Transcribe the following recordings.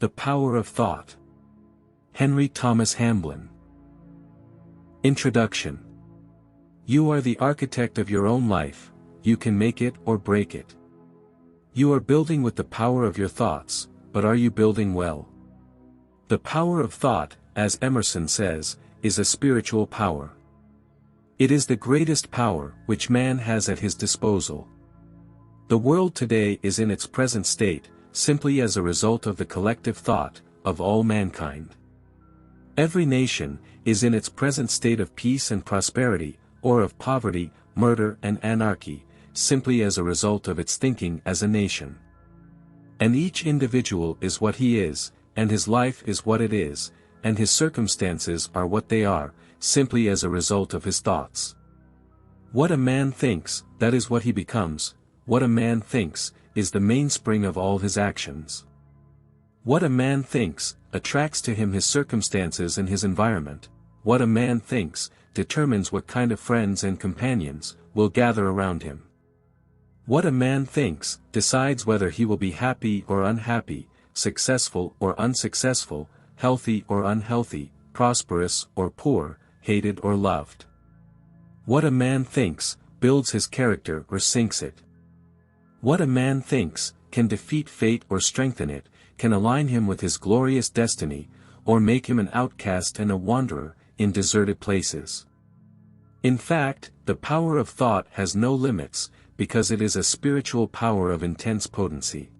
The Power of Thought. Henry Thomas Hamblin. Introduction. You are the architect of your own life, you can make it or break it. You are building with the power of your thoughts, but are you building well? The power of thought, as Emerson says, is a spiritual power. It is the greatest power which man has at his disposal. The world today is in its present state, simply as a result of the collective thought of all mankind. Every nation is in its present state of peace and prosperity, or of poverty, murder and anarchy, simply as a result of its thinking as a nation. And each individual is what he is, and his life is what it is, and his circumstances are what they are, simply as a result of his thoughts. What a man thinks, that is what he becomes. What a man thinks, is the mainspring of all his actions. What a man thinks, attracts to him his circumstances and his environment. What a man thinks, determines what kind of friends and companions will gather around him. What a man thinks, decides whether he will be happy or unhappy, successful or unsuccessful, healthy or unhealthy, prosperous or poor, hated or loved. What a man thinks, builds his character or sinks it. What a man thinks, can defeat fate or strengthen it, can align him with his glorious destiny, or make him an outcast and a wanderer, in deserted places. In fact, the power of thought has no limits, because it is a spiritual power of intense potency.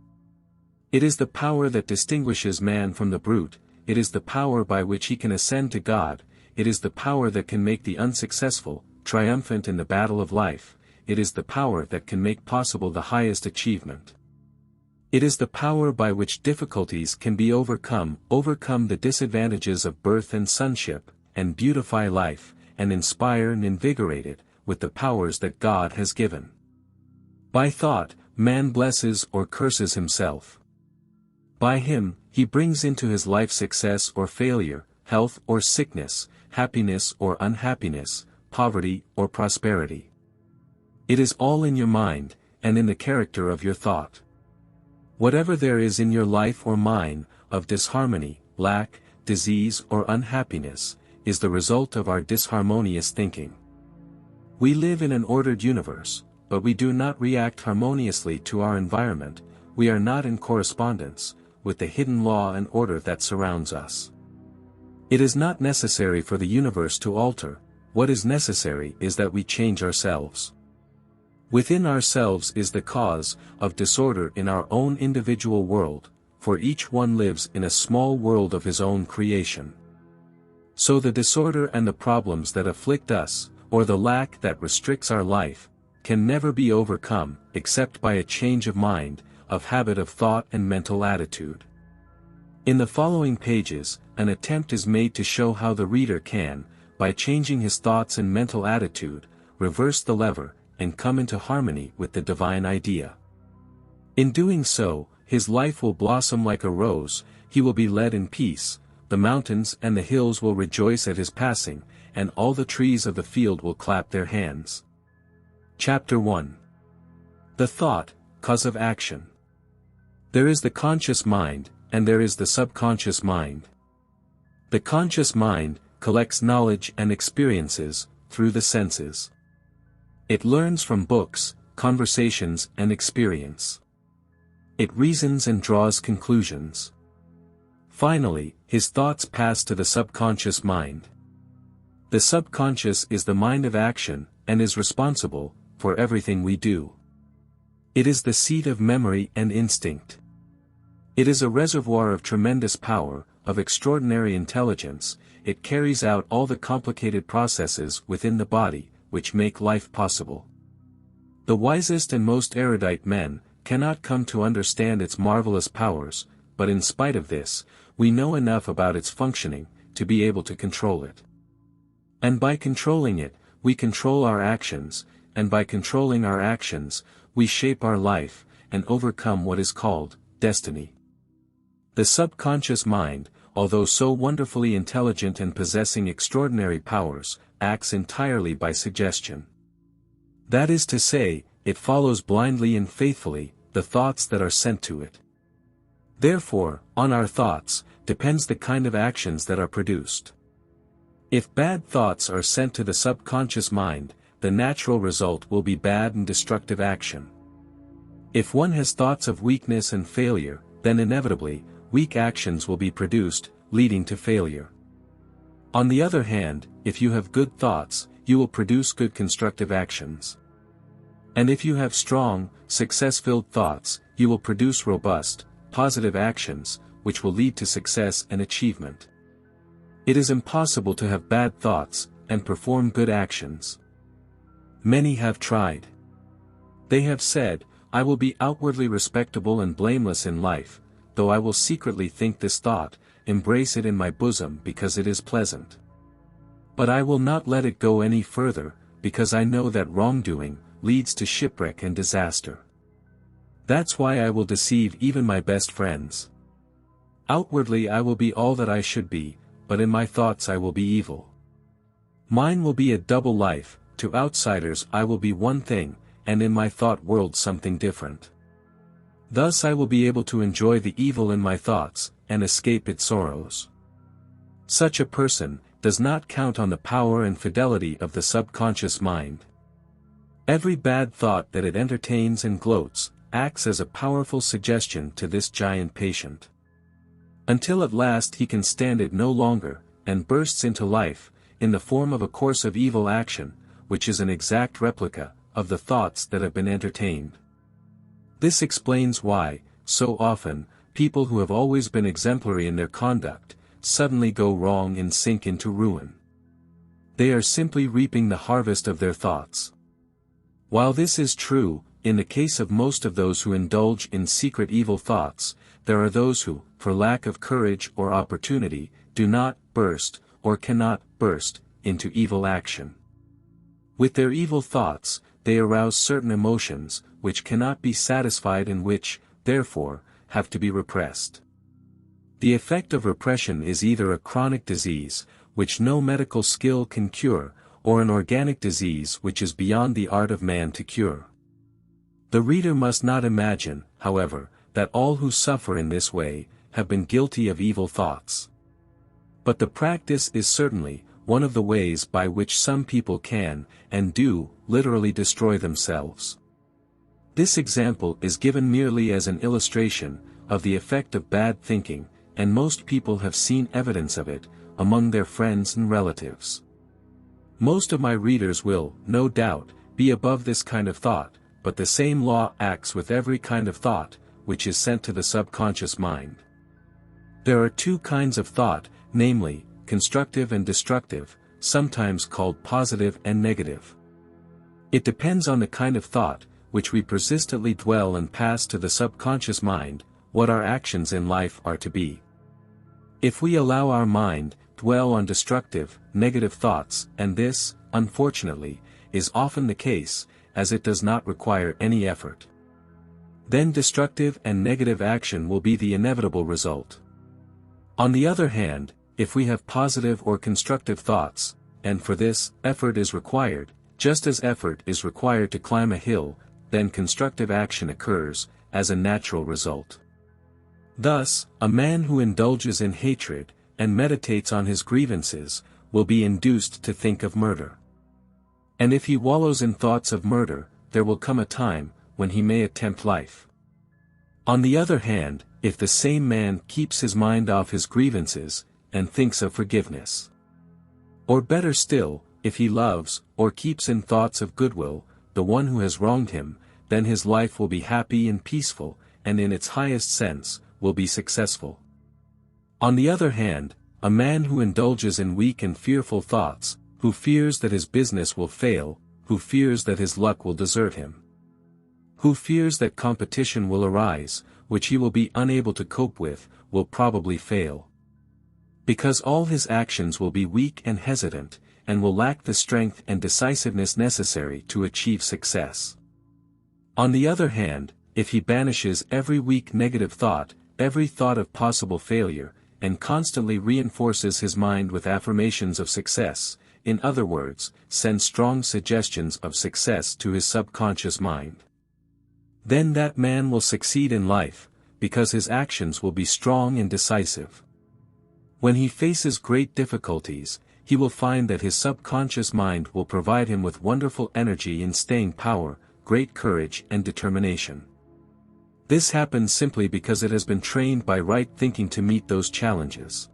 It is the power that distinguishes man from the brute, it is the power by which he can ascend to God, it is the power that can make the unsuccessful, triumphant in the battle of life. It is the power that can make possible the highest achievement. It is the power by which difficulties can be overcome the disadvantages of birth and sonship, and beautify life, and inspire and invigorate it, with the powers that God has given. By thought, man blesses or curses himself. By him, he brings into his life success or failure, health or sickness, happiness or unhappiness, poverty or prosperity. It is all in your mind, and in the character of your thought. Whatever there is in your life or mine, of disharmony, lack, disease or unhappiness, is the result of our disharmonious thinking. We live in an ordered universe, but we do not react harmoniously to our environment, we are not in correspondence with the hidden law and order that surrounds us. It is not necessary for the universe to alter, what is necessary is that we change ourselves. Within ourselves is the cause of disorder in our own individual world, for each one lives in a small world of his own creation. So the disorder and the problems that afflict us, or the lack that restricts our life, can never be overcome except by a change of mind, of habit of thought and mental attitude. In the following pages, an attempt is made to show how the reader can, by changing his thoughts and mental attitude, reverse the lever, and come into harmony with the divine idea. In doing so, his life will blossom like a rose, he will be led in peace, the mountains and the hills will rejoice at his passing, and all the trees of the field will clap their hands. Chapter 1. The Thought, Cause of Action. There is the conscious mind, and there is the subconscious mind. The conscious mind collects knowledge and experiences through the senses. It learns from books, conversations and experience. It reasons and draws conclusions. Finally, his thoughts pass to the subconscious mind. The subconscious is the mind of action, and is responsible for everything we do. It is the seat of memory and instinct. It is a reservoir of tremendous power, of extraordinary intelligence, it carries out all the complicated processes within the body, which make life possible. The wisest and most erudite men cannot come to understand its marvelous powers, but in spite of this, we know enough about its functioning, to be able to control it. And by controlling it, we control our actions, and by controlling our actions, we shape our life, and overcome what is called destiny. The subconscious mind, although so wonderfully intelligent and possessing extraordinary powers, acts entirely by suggestion. That is to say, it follows blindly and faithfully the thoughts that are sent to it. Therefore, on our thoughts, depends the kind of actions that are produced. If bad thoughts are sent to the subconscious mind, the natural result will be bad and destructive action. If one has thoughts of weakness and failure, then inevitably, weak actions will be produced, leading to failure. On the other hand, if you have good thoughts, you will produce good constructive actions. And if you have strong, success-filled thoughts, you will produce robust, positive actions, which will lead to success and achievement. It is impossible to have bad thoughts, and perform good actions. Many have tried. They have said, "I will be outwardly respectable and blameless in life, though I will secretly think this thought, embrace it in my bosom because it is pleasant. But I will not let it go any further, because I know that wrongdoing leads to shipwreck and disaster. That's why I will deceive even my best friends. Outwardly I will be all that I should be, but in my thoughts I will be evil. Mine will be a double life, to outsiders I will be one thing, and in my thought world something different. Thus I will be able to enjoy the evil in my thoughts, and escape its sorrows." Such a person does not count on the power and fidelity of the subconscious mind. Every bad thought that it entertains and gloats, acts as a powerful suggestion to this giant patient. Until at last he can stand it no longer, and bursts into life, in the form of a course of evil action, which is an exact replica of the thoughts that have been entertained. This explains why, so often, people who have always been exemplary in their conduct, suddenly go wrong and sink into ruin. They are simply reaping the harvest of their thoughts. While this is true, in the case of most of those who indulge in secret evil thoughts, there are those who, for lack of courage or opportunity, do not burst, or cannot burst, into evil action. With their evil thoughts, they arouse certain emotions, which cannot be satisfied and which, therefore, have to be repressed. The effect of repression is either a chronic disease, which no medical skill can cure, or an organic disease which is beyond the art of man to cure. The reader must not imagine, however, that all who suffer in this way, have been guilty of evil thoughts. But the practice is certainly one of the ways by which some people can, and do, literally destroy themselves. This example is given merely as an illustration of the effect of bad thinking, and most people have seen evidence of it, among their friends and relatives. Most of my readers will, no doubt, be above this kind of thought, but the same law acts with every kind of thought, which is sent to the subconscious mind. There are two kinds of thought, namely, constructive and destructive, sometimes called positive and negative. It depends on the kind of thought, which we persistently dwell and pass to the subconscious mind, what our actions in life are to be. If we allow our mind dwell on destructive, negative thoughts, and this, unfortunately, is often the case, as it does not require any effort, then destructive and negative action will be the inevitable result. On the other hand, if we have positive or constructive thoughts, and for this, effort is required, just as effort is required to climb a hill, then constructive action occurs, as a natural result. Thus, a man who indulges in hatred, and meditates on his grievances, will be induced to think of murder. And if he wallows in thoughts of murder, there will come a time, when he may attempt life. On the other hand, if the same man keeps his mind off his grievances, and thinks of forgiveness, or better still, if he loves, or keeps in thoughts of goodwill, the one who has wronged him, then his life will be happy and peaceful, and in its highest sense, will be successful. On the other hand, a man who indulges in weak and fearful thoughts, who fears that his business will fail, who fears that his luck will desert him, who fears that competition will arise, which he will be unable to cope with, will probably fail. Because all his actions will be weak and hesitant, and will lack the strength and decisiveness necessary to achieve success. On the other hand, if he banishes every weak negative thought, every thought of possible failure, and constantly reinforces his mind with affirmations of success, in other words, sends strong suggestions of success to his subconscious mind, then that man will succeed in life, because his actions will be strong and decisive. When he faces great difficulties, he will find that his subconscious mind will provide him with wonderful energy and staying power, great courage and determination. This happens simply because it has been trained by right thinking to meet those challenges.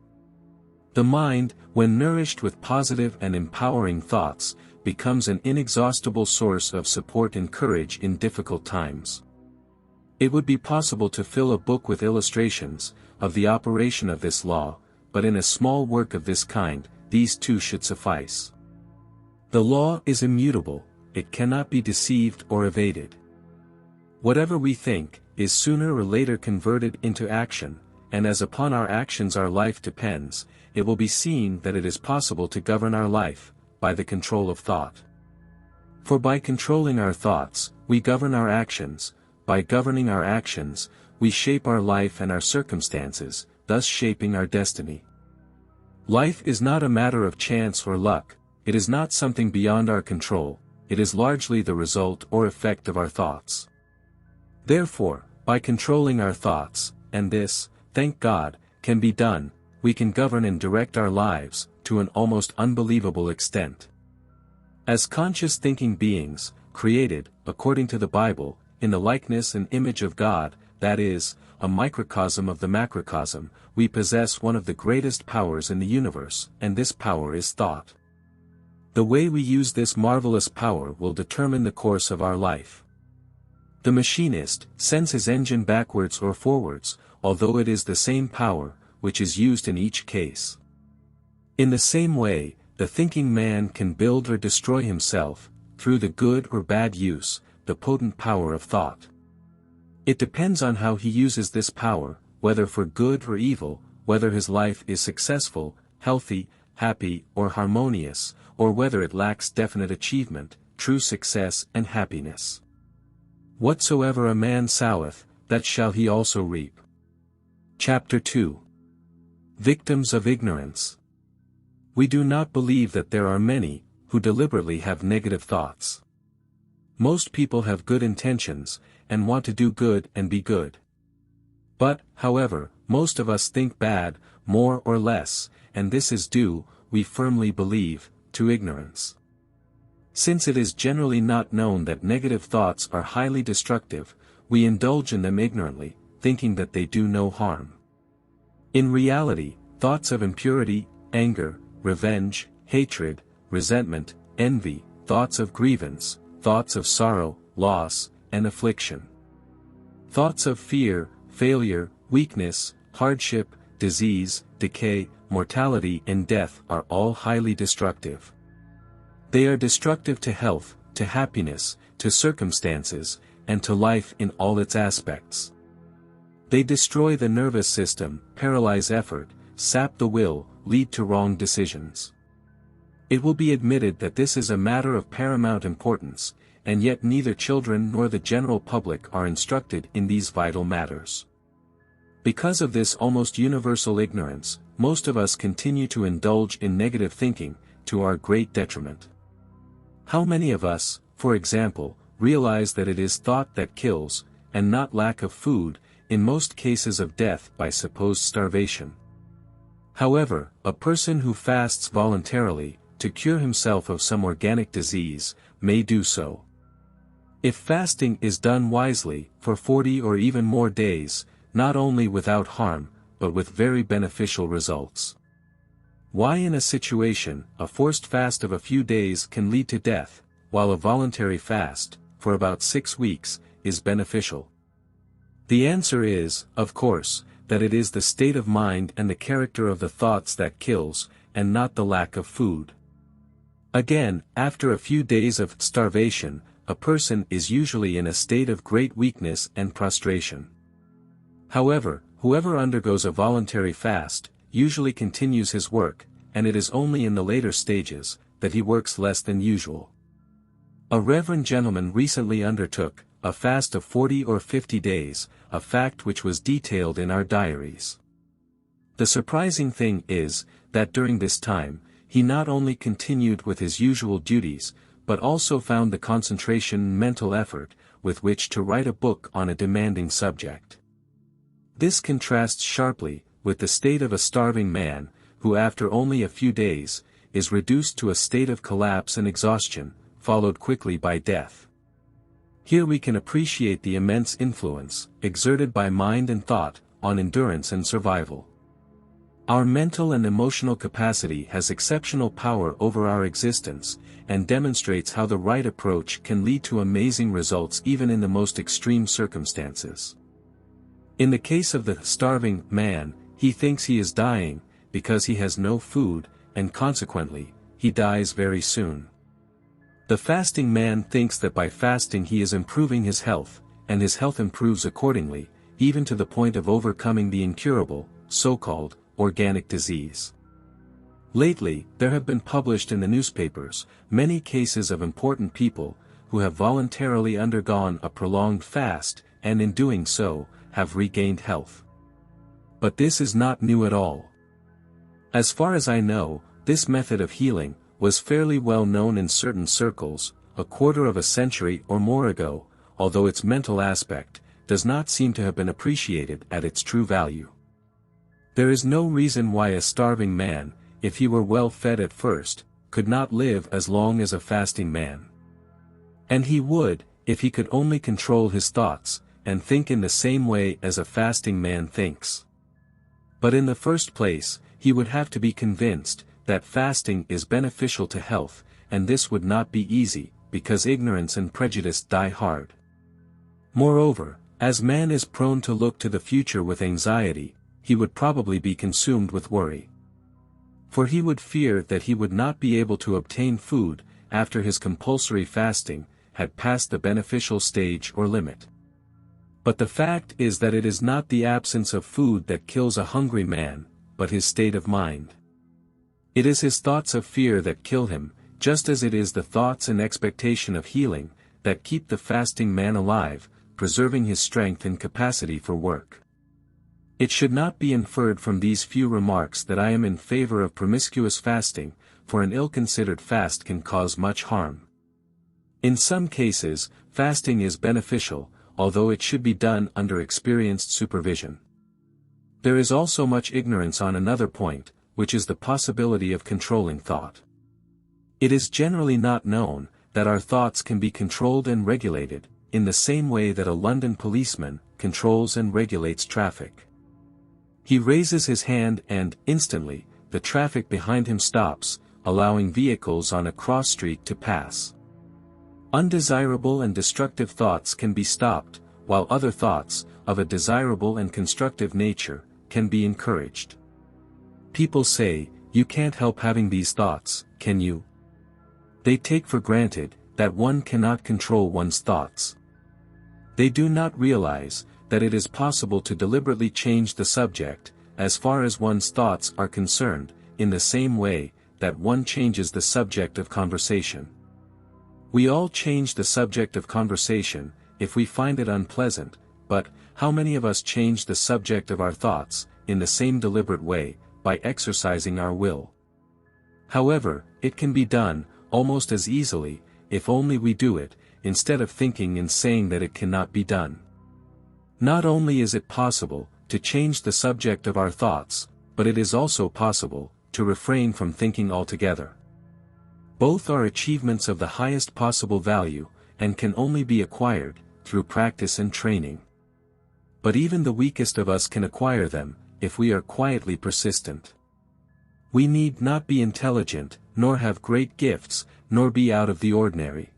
The mind, when nourished with positive and empowering thoughts, becomes an inexhaustible source of support and courage in difficult times. It would be possible to fill a book with illustrations of the operation of this law, but in a small work of this kind, these two should suffice. The law is immutable, it cannot be deceived or evaded. Whatever we think, is sooner or later converted into action, and as upon our actions our life depends, it will be seen that it is possible to govern our life, by the control of thought. For by controlling our thoughts, we govern our actions, by governing our actions, we shape our life and our circumstances, thus shaping our destiny. Life is not a matter of chance or luck, it is not something beyond our control, it is largely the result or effect of our thoughts. Therefore, by controlling our thoughts, and this, thank God, can be done, we can govern and direct our lives, to an almost unbelievable extent. As conscious thinking beings, created, according to the Bible, in the likeness and image of God, that is, a microcosm of the macrocosm, we possess one of the greatest powers in the universe, and this power is thought. The way we use this marvelous power will determine the course of our life. The machinist sends his engine backwards or forwards, although it is the same power, which is used in each case. In the same way, the thinking man can build or destroy himself, through the good or bad use, the potent power of thought. It depends on how he uses this power, whether for good or evil, whether his life is successful, healthy, happy, or harmonious, or whether it lacks definite achievement, true success and happiness. Whatsoever a man soweth, that shall he also reap. Chapter 2. Victims of Ignorance. We do not believe that there are many, who deliberately have negative thoughts. Most people have good intentions, and want to do good and be good. But, however, most of us think bad, more or less, and this is due, we firmly believe, to ignorance. Since it is generally not known that negative thoughts are highly destructive, we indulge in them ignorantly, thinking that they do no harm. In reality, thoughts of impurity, anger, revenge, hatred, resentment, envy, thoughts of grievance, thoughts of sorrow, loss, and affliction. Thoughts of fear, failure, weakness, hardship, disease, decay, mortality and death are all highly destructive. They are destructive to health, to happiness, to circumstances, and to life in all its aspects. They destroy the nervous system, paralyze effort, sap the will, lead to wrong decisions. It will be admitted that this is a matter of paramount importance, and yet neither children nor the general public are instructed in these vital matters. Because of this almost universal ignorance, most of us continue to indulge in negative thinking, to our great detriment. How many of us, for example, realize that it is thought that kills, and not lack of food, in most cases of death by supposed starvation? However, a person who fasts voluntarily, to cure himself of some organic disease, may do so. If fasting is done wisely, for 40 or even more days, not only without harm, but with very beneficial results. Why in a situation, a forced fast of a few days can lead to death, while a voluntary fast, for about 6 weeks, is beneficial? The answer is, of course, that it is the state of mind and the character of the thoughts that kills, and not the lack of food. Again, after a few days of starvation, a person is usually in a state of great weakness and prostration. However, whoever undergoes a voluntary fast, usually continues his work, and it is only in the later stages, that he works less than usual. A reverend gentleman recently undertook a fast of 40 or 50 days, a fact which was detailed in our diaries. The surprising thing is, that during this time, he not only continued with his usual duties, but also found the concentration and mental effort, with which to write a book on a demanding subject. This contrasts sharply with the state of a starving man, who after only a few days, is reduced to a state of collapse and exhaustion, followed quickly by death. Here we can appreciate the immense influence, exerted by mind and thought, on endurance and survival. Our mental and emotional capacity has exceptional power over our existence, and demonstrates how the right approach can lead to amazing results even in the most extreme circumstances. In the case of the starving man, he thinks he is dying, because he has no food, and consequently, he dies very soon. The fasting man thinks that by fasting he is improving his health, and his health improves accordingly, even to the point of overcoming the incurable, so-called, organic disease. Lately, there have been published in the newspapers many cases of important people who have voluntarily undergone a prolonged fast, and in doing so, have regained health. But this is not new at all. As far as I know, this method of healing was fairly well known in certain circles, a quarter of a century or more ago, although its mental aspect does not seem to have been appreciated at its true value. There is no reason why a starving man, if he were well fed at first, could not live as long as a fasting man. And he would, if he could only control his thoughts, and think in the same way as a fasting man thinks. But in the first place, he would have to be convinced that fasting is beneficial to health, and this would not be easy, because ignorance and prejudice die hard. Moreover, as man is prone to look to the future with anxiety, he would probably be consumed with worry. For he would fear that he would not be able to obtain food, after his compulsory fasting had passed the beneficial stage or limit. But the fact is that it is not the absence of food that kills a hungry man, but his state of mind. It is his thoughts of fear that kill him, just as it is the thoughts and expectation of healing that keep the fasting man alive, preserving his strength and capacity for work. It should not be inferred from these few remarks that I am in favor of promiscuous fasting, for an ill-considered fast can cause much harm. In some cases, fasting is beneficial, although it should be done under experienced supervision. There is also much ignorance on another point, which is the possibility of controlling thought. It is generally not known that our thoughts can be controlled and regulated, in the same way that a London policeman controls and regulates traffic. He raises his hand and, instantly, the traffic behind him stops, allowing vehicles on a cross street to pass. Undesirable and destructive thoughts can be stopped, while other thoughts, of a desirable and constructive nature, can be encouraged. People say, "You can't help having these thoughts, can you?" They take for granted that one cannot control one's thoughts. They do not realize that it is possible to deliberately change the subject, as far as one's thoughts are concerned, in the same way that one changes the subject of conversation. We all change the subject of conversation, if we find it unpleasant, but how many of us change the subject of our thoughts, in the same deliberate way, by exercising our will? However, it can be done, almost as easily, if only we do it, instead of thinking and saying that it cannot be done. Not only is it possible to change the subject of our thoughts, but it is also possible to refrain from thinking altogether. Both are achievements of the highest possible value, and can only be acquired through practice and training. But even the weakest of us can acquire them, if we are quietly persistent. We need not be intelligent, nor have great gifts, nor be out of the ordinary.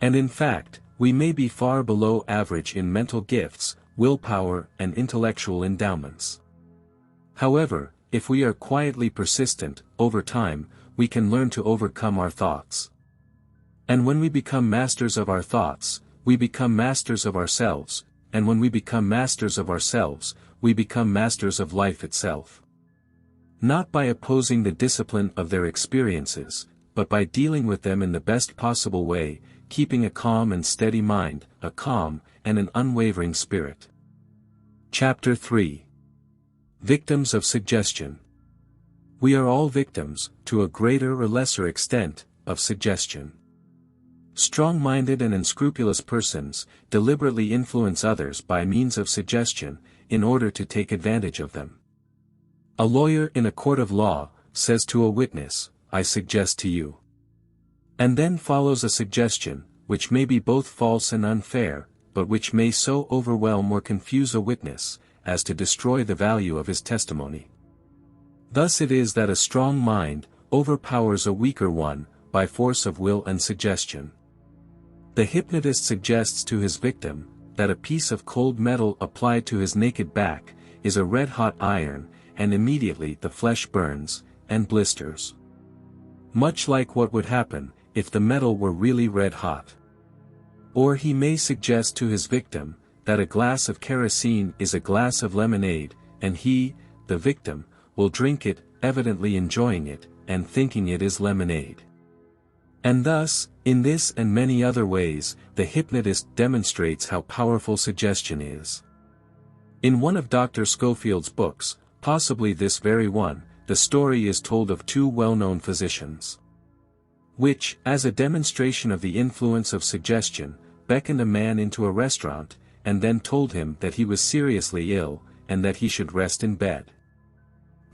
And in fact, we may be far below average in mental gifts, willpower and intellectual endowments. However, if we are quietly persistent, over time, we can learn to overcome our thoughts. And when we become masters of our thoughts, we become masters of ourselves, and when we become masters of ourselves, we become masters of life itself. Not by opposing the discipline of their experiences, but by dealing with them in the best possible way, keeping a calm and steady mind, a calm and an unwavering spirit. Chapter 3. Victims of Suggestion. We are all victims, to a greater or lesser extent, of suggestion. Strong-minded and unscrupulous persons deliberately influence others by means of suggestion, in order to take advantage of them. A lawyer in a court of law says to a witness, "I suggest to you." And then follows a suggestion, which may be both false and unfair, but which may so overwhelm or confuse a witness, as to destroy the value of his testimony. Thus it is that a strong mind overpowers a weaker one, by force of will and suggestion. The hypnotist suggests to his victim, that a piece of cold metal applied to his naked back, is a red-hot iron, and immediately the flesh burns, and blisters. Much like what would happen, if the metal were really red-hot. Or he may suggest to his victim, that a glass of kerosene is a glass of lemonade, and he, the victim, will drink it, evidently enjoying it, and thinking it is lemonade. And thus, in this and many other ways, the hypnotist demonstrates how powerful suggestion is. In one of Dr. Schofield's books, possibly this very one, the story is told of two well-known physicians, which, as a demonstration of the influence of suggestion, beckoned a man into a restaurant, and then told him that he was seriously ill, and that he should rest in bed.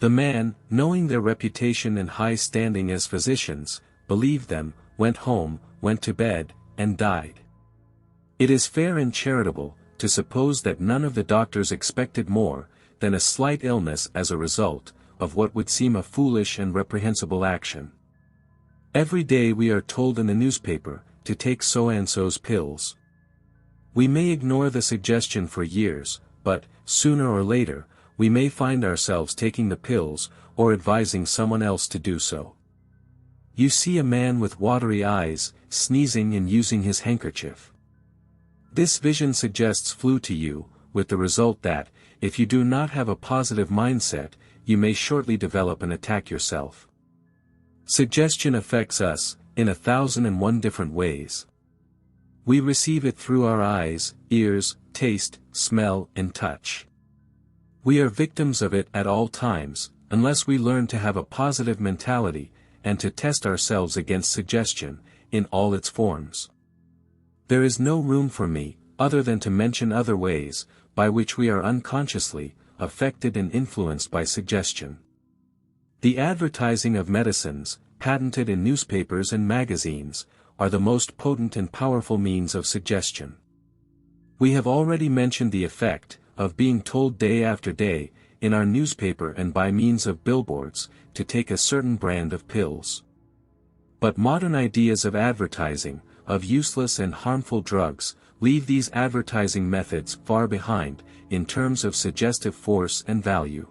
The man, knowing their reputation and high standing as physicians, believed them, went home, went to bed, and died. It is fair and charitable, to suppose that none of the doctors expected more, than a slight illness as a result, of what would seem a foolish and reprehensible action. Every day we are told in the newspaper, to take so-and-so's pills. We may ignore the suggestion for years, but, sooner or later, we may find ourselves taking the pills, or advising someone else to do so. You see a man with watery eyes, sneezing and using his handkerchief. This vision suggests flu to you, with the result that, if you do not have a positive mindset, you may shortly develop an attack yourself. Suggestion affects us, in 1,001 different ways. We receive it through our eyes, ears, taste, smell, and touch. We are victims of it at all times, unless we learn to have a positive mentality, and to test ourselves against suggestion, in all its forms. There is no room for me, other than to mention other ways, by which we are unconsciously affected and influenced by suggestion. The advertising of medicines, patented in newspapers and magazines, are the most potent and powerful means of suggestion. We have already mentioned the effect of being told day after day, in our newspaper and by means of billboards, to take a certain brand of pills. But modern ideas of advertising, of useless and harmful drugs, leave these advertising methods far behind, in terms of suggestive force and value.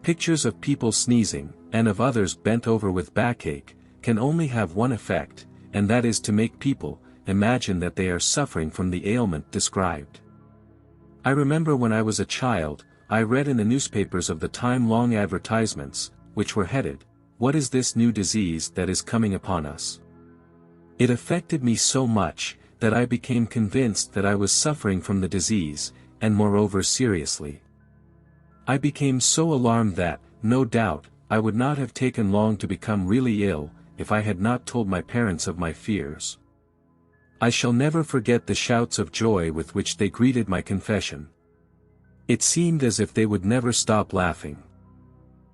Pictures of people sneezing, and of others bent over with backache, can only have one effect, and that is to make people imagine that they are suffering from the ailment described. I remember when I was a child, I read in the newspapers of the time long advertisements, which were headed, "What is this new disease that is coming upon us?" It affected me so much, that I became convinced that I was suffering from the disease, and moreover seriously. I became so alarmed that, no doubt, I would not have taken long to become really ill, if I had not told my parents of my fears. I shall never forget the shouts of joy with which they greeted my confession. It seemed as if they would never stop laughing.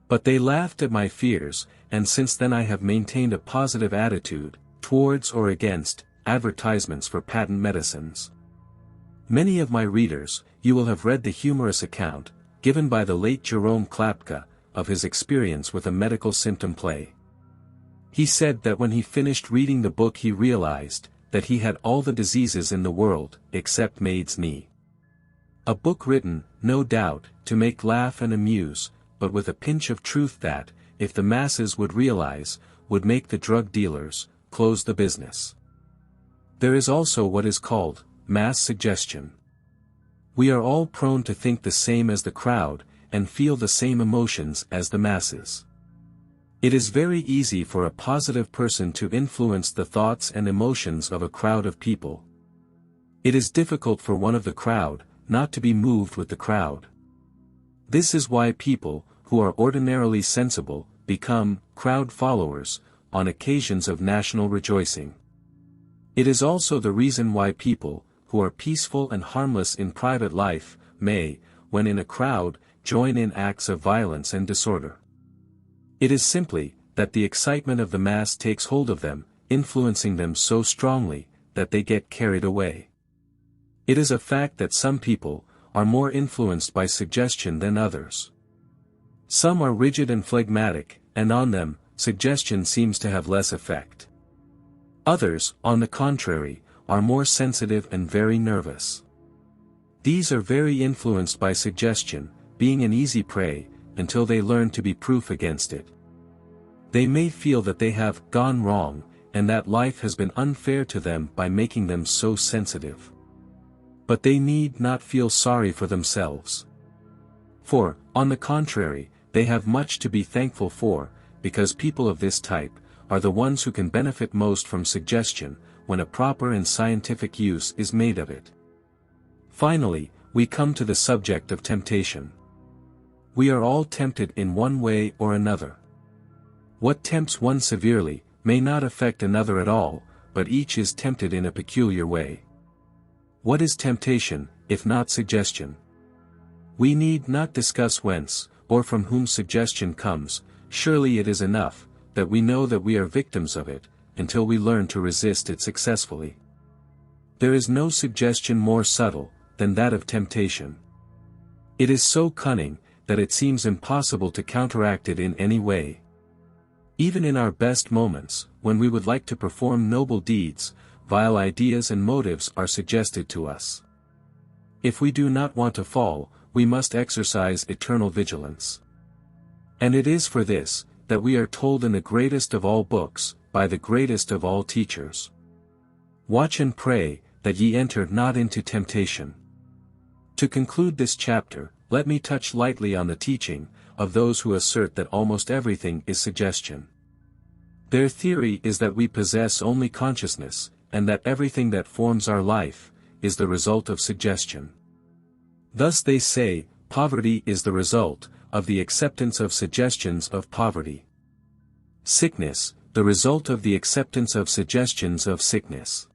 But they laughed at my fears, and since then I have maintained a positive attitude, towards or against, advertisements for patent medicines. Many of my readers, you will have read the humorous account, given by the late Jerome Klapka, of his experience with a medical symptom play. He said that when he finished reading the book he realized, that he had all the diseases in the world, except maid's knee. A book written, no doubt, to make laugh and amuse, but with a pinch of truth that, if the masses would realize, would make the drug dealers close the business. There is also what is called mass suggestion. We are all prone to think the same as the crowd, and feel the same emotions as the masses. It is very easy for a positive person to influence the thoughts and emotions of a crowd of people. It is difficult for one of the crowd, not to be moved with the crowd. This is why people, who are ordinarily sensible, become crowd followers, on occasions of national rejoicing. It is also the reason why people, who are peaceful and harmless in private life, may, when in a crowd, join in acts of violence and disorder. It is simply that the excitement of the mass takes hold of them, influencing them so strongly that they get carried away. It is a fact that some people are more influenced by suggestion than others. Some are rigid and phlegmatic, and on them, suggestion seems to have less effect. Others, on the contrary, are more sensitive and very nervous. These are very influenced by suggestion, being an easy prey, until they learn to be proof against it. They may feel that they have gone wrong, and that life has been unfair to them by making them so sensitive. But they need not feel sorry for themselves. For, on the contrary, they have much to be thankful for, because people of this type are the ones who can benefit most from suggestion, when a proper and scientific use is made of it. Finally, we come to the subject of temptation. We are all tempted in one way or another. What tempts one severely may not affect another at all, but each is tempted in a peculiar way. What is temptation, if not suggestion? We need not discuss whence, or from whom suggestion comes. Surely it is enough that we know that we are victims of it, until we learn to resist it successfully. There is no suggestion more subtle than that of temptation. It is so cunning that it seems impossible to counteract it in any way. Even in our best moments, when we would like to perform noble deeds, vile ideas and motives are suggested to us. If we do not want to fall, we must exercise eternal vigilance. And it is for this that we are told in the greatest of all books, by the greatest of all teachers. Watch and pray, that ye enter not into temptation. To conclude this chapter, let me touch lightly on the teaching of those who assert that almost everything is suggestion. Their theory is that we possess only consciousness, and that everything that forms our life is the result of suggestion. Thus they say, poverty is the result of the acceptance of suggestions of poverty. Sickness, the result of the acceptance of suggestions of sickness.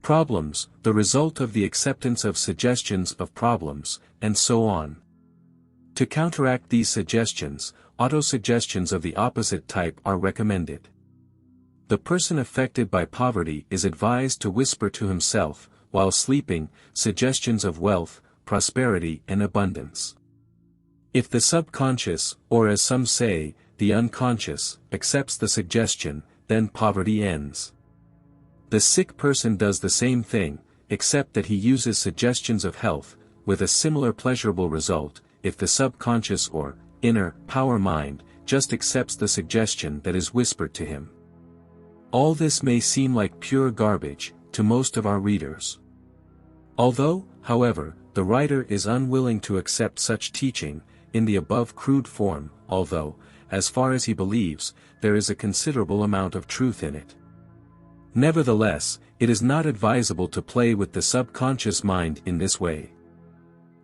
Problems, the result of the acceptance of suggestions of problems, and so on. To counteract these suggestions, autosuggestions of the opposite type are recommended. The person affected by poverty is advised to whisper to himself, while sleeping, suggestions of wealth, prosperity and abundance. If the subconscious, or as some say, the unconscious, accepts the suggestion, then poverty ends. The sick person does the same thing, except that he uses suggestions of health, with a similar pleasurable result, if the subconscious or inner power mind just accepts the suggestion that is whispered to him. All this may seem like pure garbage to most of our readers. Although, however, the writer is unwilling to accept such teaching in the above crude form, although, as far as he believes, there is a considerable amount of truth in it. Nevertheless, it is not advisable to play with the subconscious mind in this way.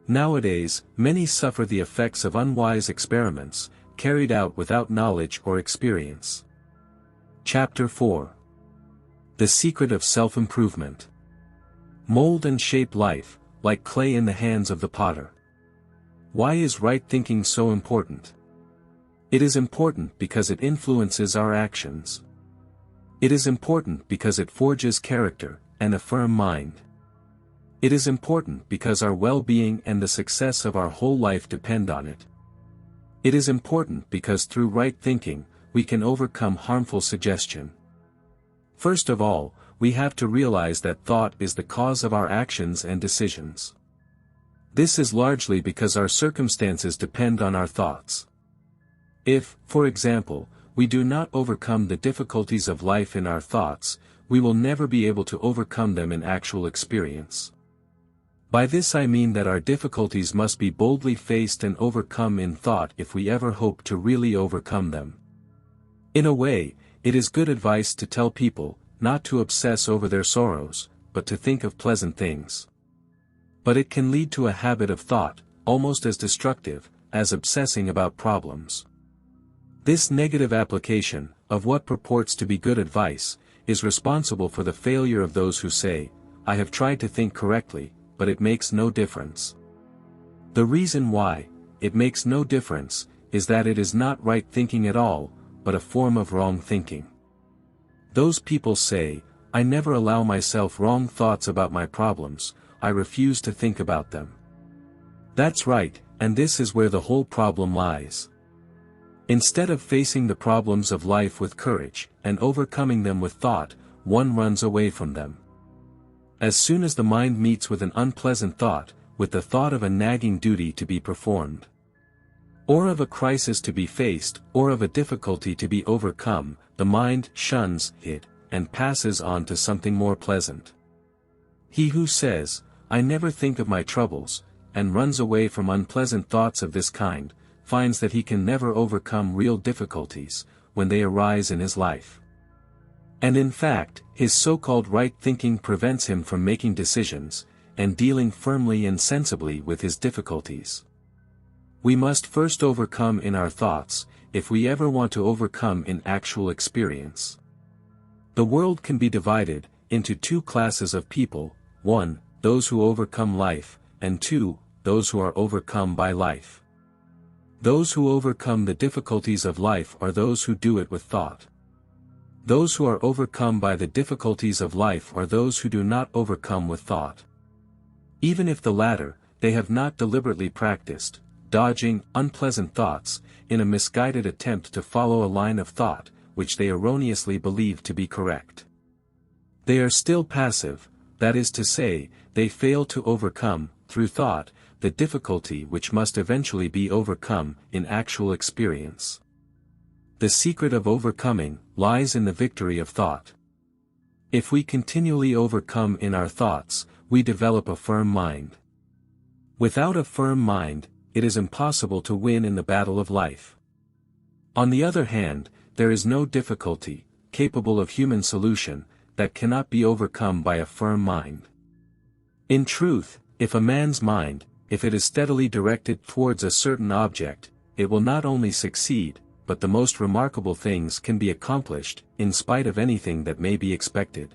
Nowadays, many suffer the effects of unwise experiments, carried out without knowledge or experience. Chapter 4. The Secret of Self-Improvement. Mold and shape life, like clay in the hands of the potter. Why is right thinking so important? It is important because it influences our actions. It is important because it forges character, and a firm mind. It is important because our well-being and the success of our whole life depend on it. It is important because through right thinking, we can overcome harmful suggestion. First of all, we have to realize that thought is the cause of our actions and decisions. This is largely because our circumstances depend on our thoughts. If, for example, we do not overcome the difficulties of life in our thoughts, we will never be able to overcome them in actual experience. By this I mean that our difficulties must be boldly faced and overcome in thought if we ever hope to really overcome them. In a way, it is good advice to tell people not to obsess over their sorrows, but to think of pleasant things. But it can lead to a habit of thought, almost as destructive as obsessing about problems. This negative application of what purports to be good advice is responsible for the failure of those who say, "I have tried to think correctly, but it makes no difference." The reason why it makes no difference is that it is not right thinking at all, but a form of wrong thinking. Those people say, I never allow myself wrong thoughts about my problems, I refuse to think about them. That's right, and this is where the whole problem lies. Instead of facing the problems of life with courage, and overcoming them with thought, one runs away from them. As soon as the mind meets with an unpleasant thought, with the thought of a nagging duty to be performed, or of a crisis to be faced, or of a difficulty to be overcome, the mind shuns it, and passes on to something more pleasant. He who says, I never think of my troubles, and runs away from unpleasant thoughts of this kind, finds that he can never overcome real difficulties, when they arise in his life. And in fact, his so-called right thinking prevents him from making decisions, and dealing firmly and sensibly with his difficulties. We must first overcome in our thoughts, if we ever want to overcome in actual experience. The world can be divided into two classes of people: 1, those who overcome life, and 2, those who are overcome by life. Those who overcome the difficulties of life are those who do it with thought. Those who are overcome by the difficulties of life are those who do not overcome with thought. Even if the latter, they have not deliberately practiced, dodging unpleasant thoughts, in a misguided attempt to follow a line of thought, which they erroneously believe to be correct. They are still passive, that is to say, they fail to overcome, through thought, the difficulty which must eventually be overcome in actual experience. The secret of overcoming lies in the victory of thought. If we continually overcome in our thoughts, we develop a firm mind. Without a firm mind, it is impossible to win in the battle of life. On the other hand, there is no difficulty, capable of human solution, that cannot be overcome by a firm mind. In truth, if a man's mind, if it is steadily directed towards a certain object, it will not only succeed, but the most remarkable things can be accomplished, in spite of anything that may be expected.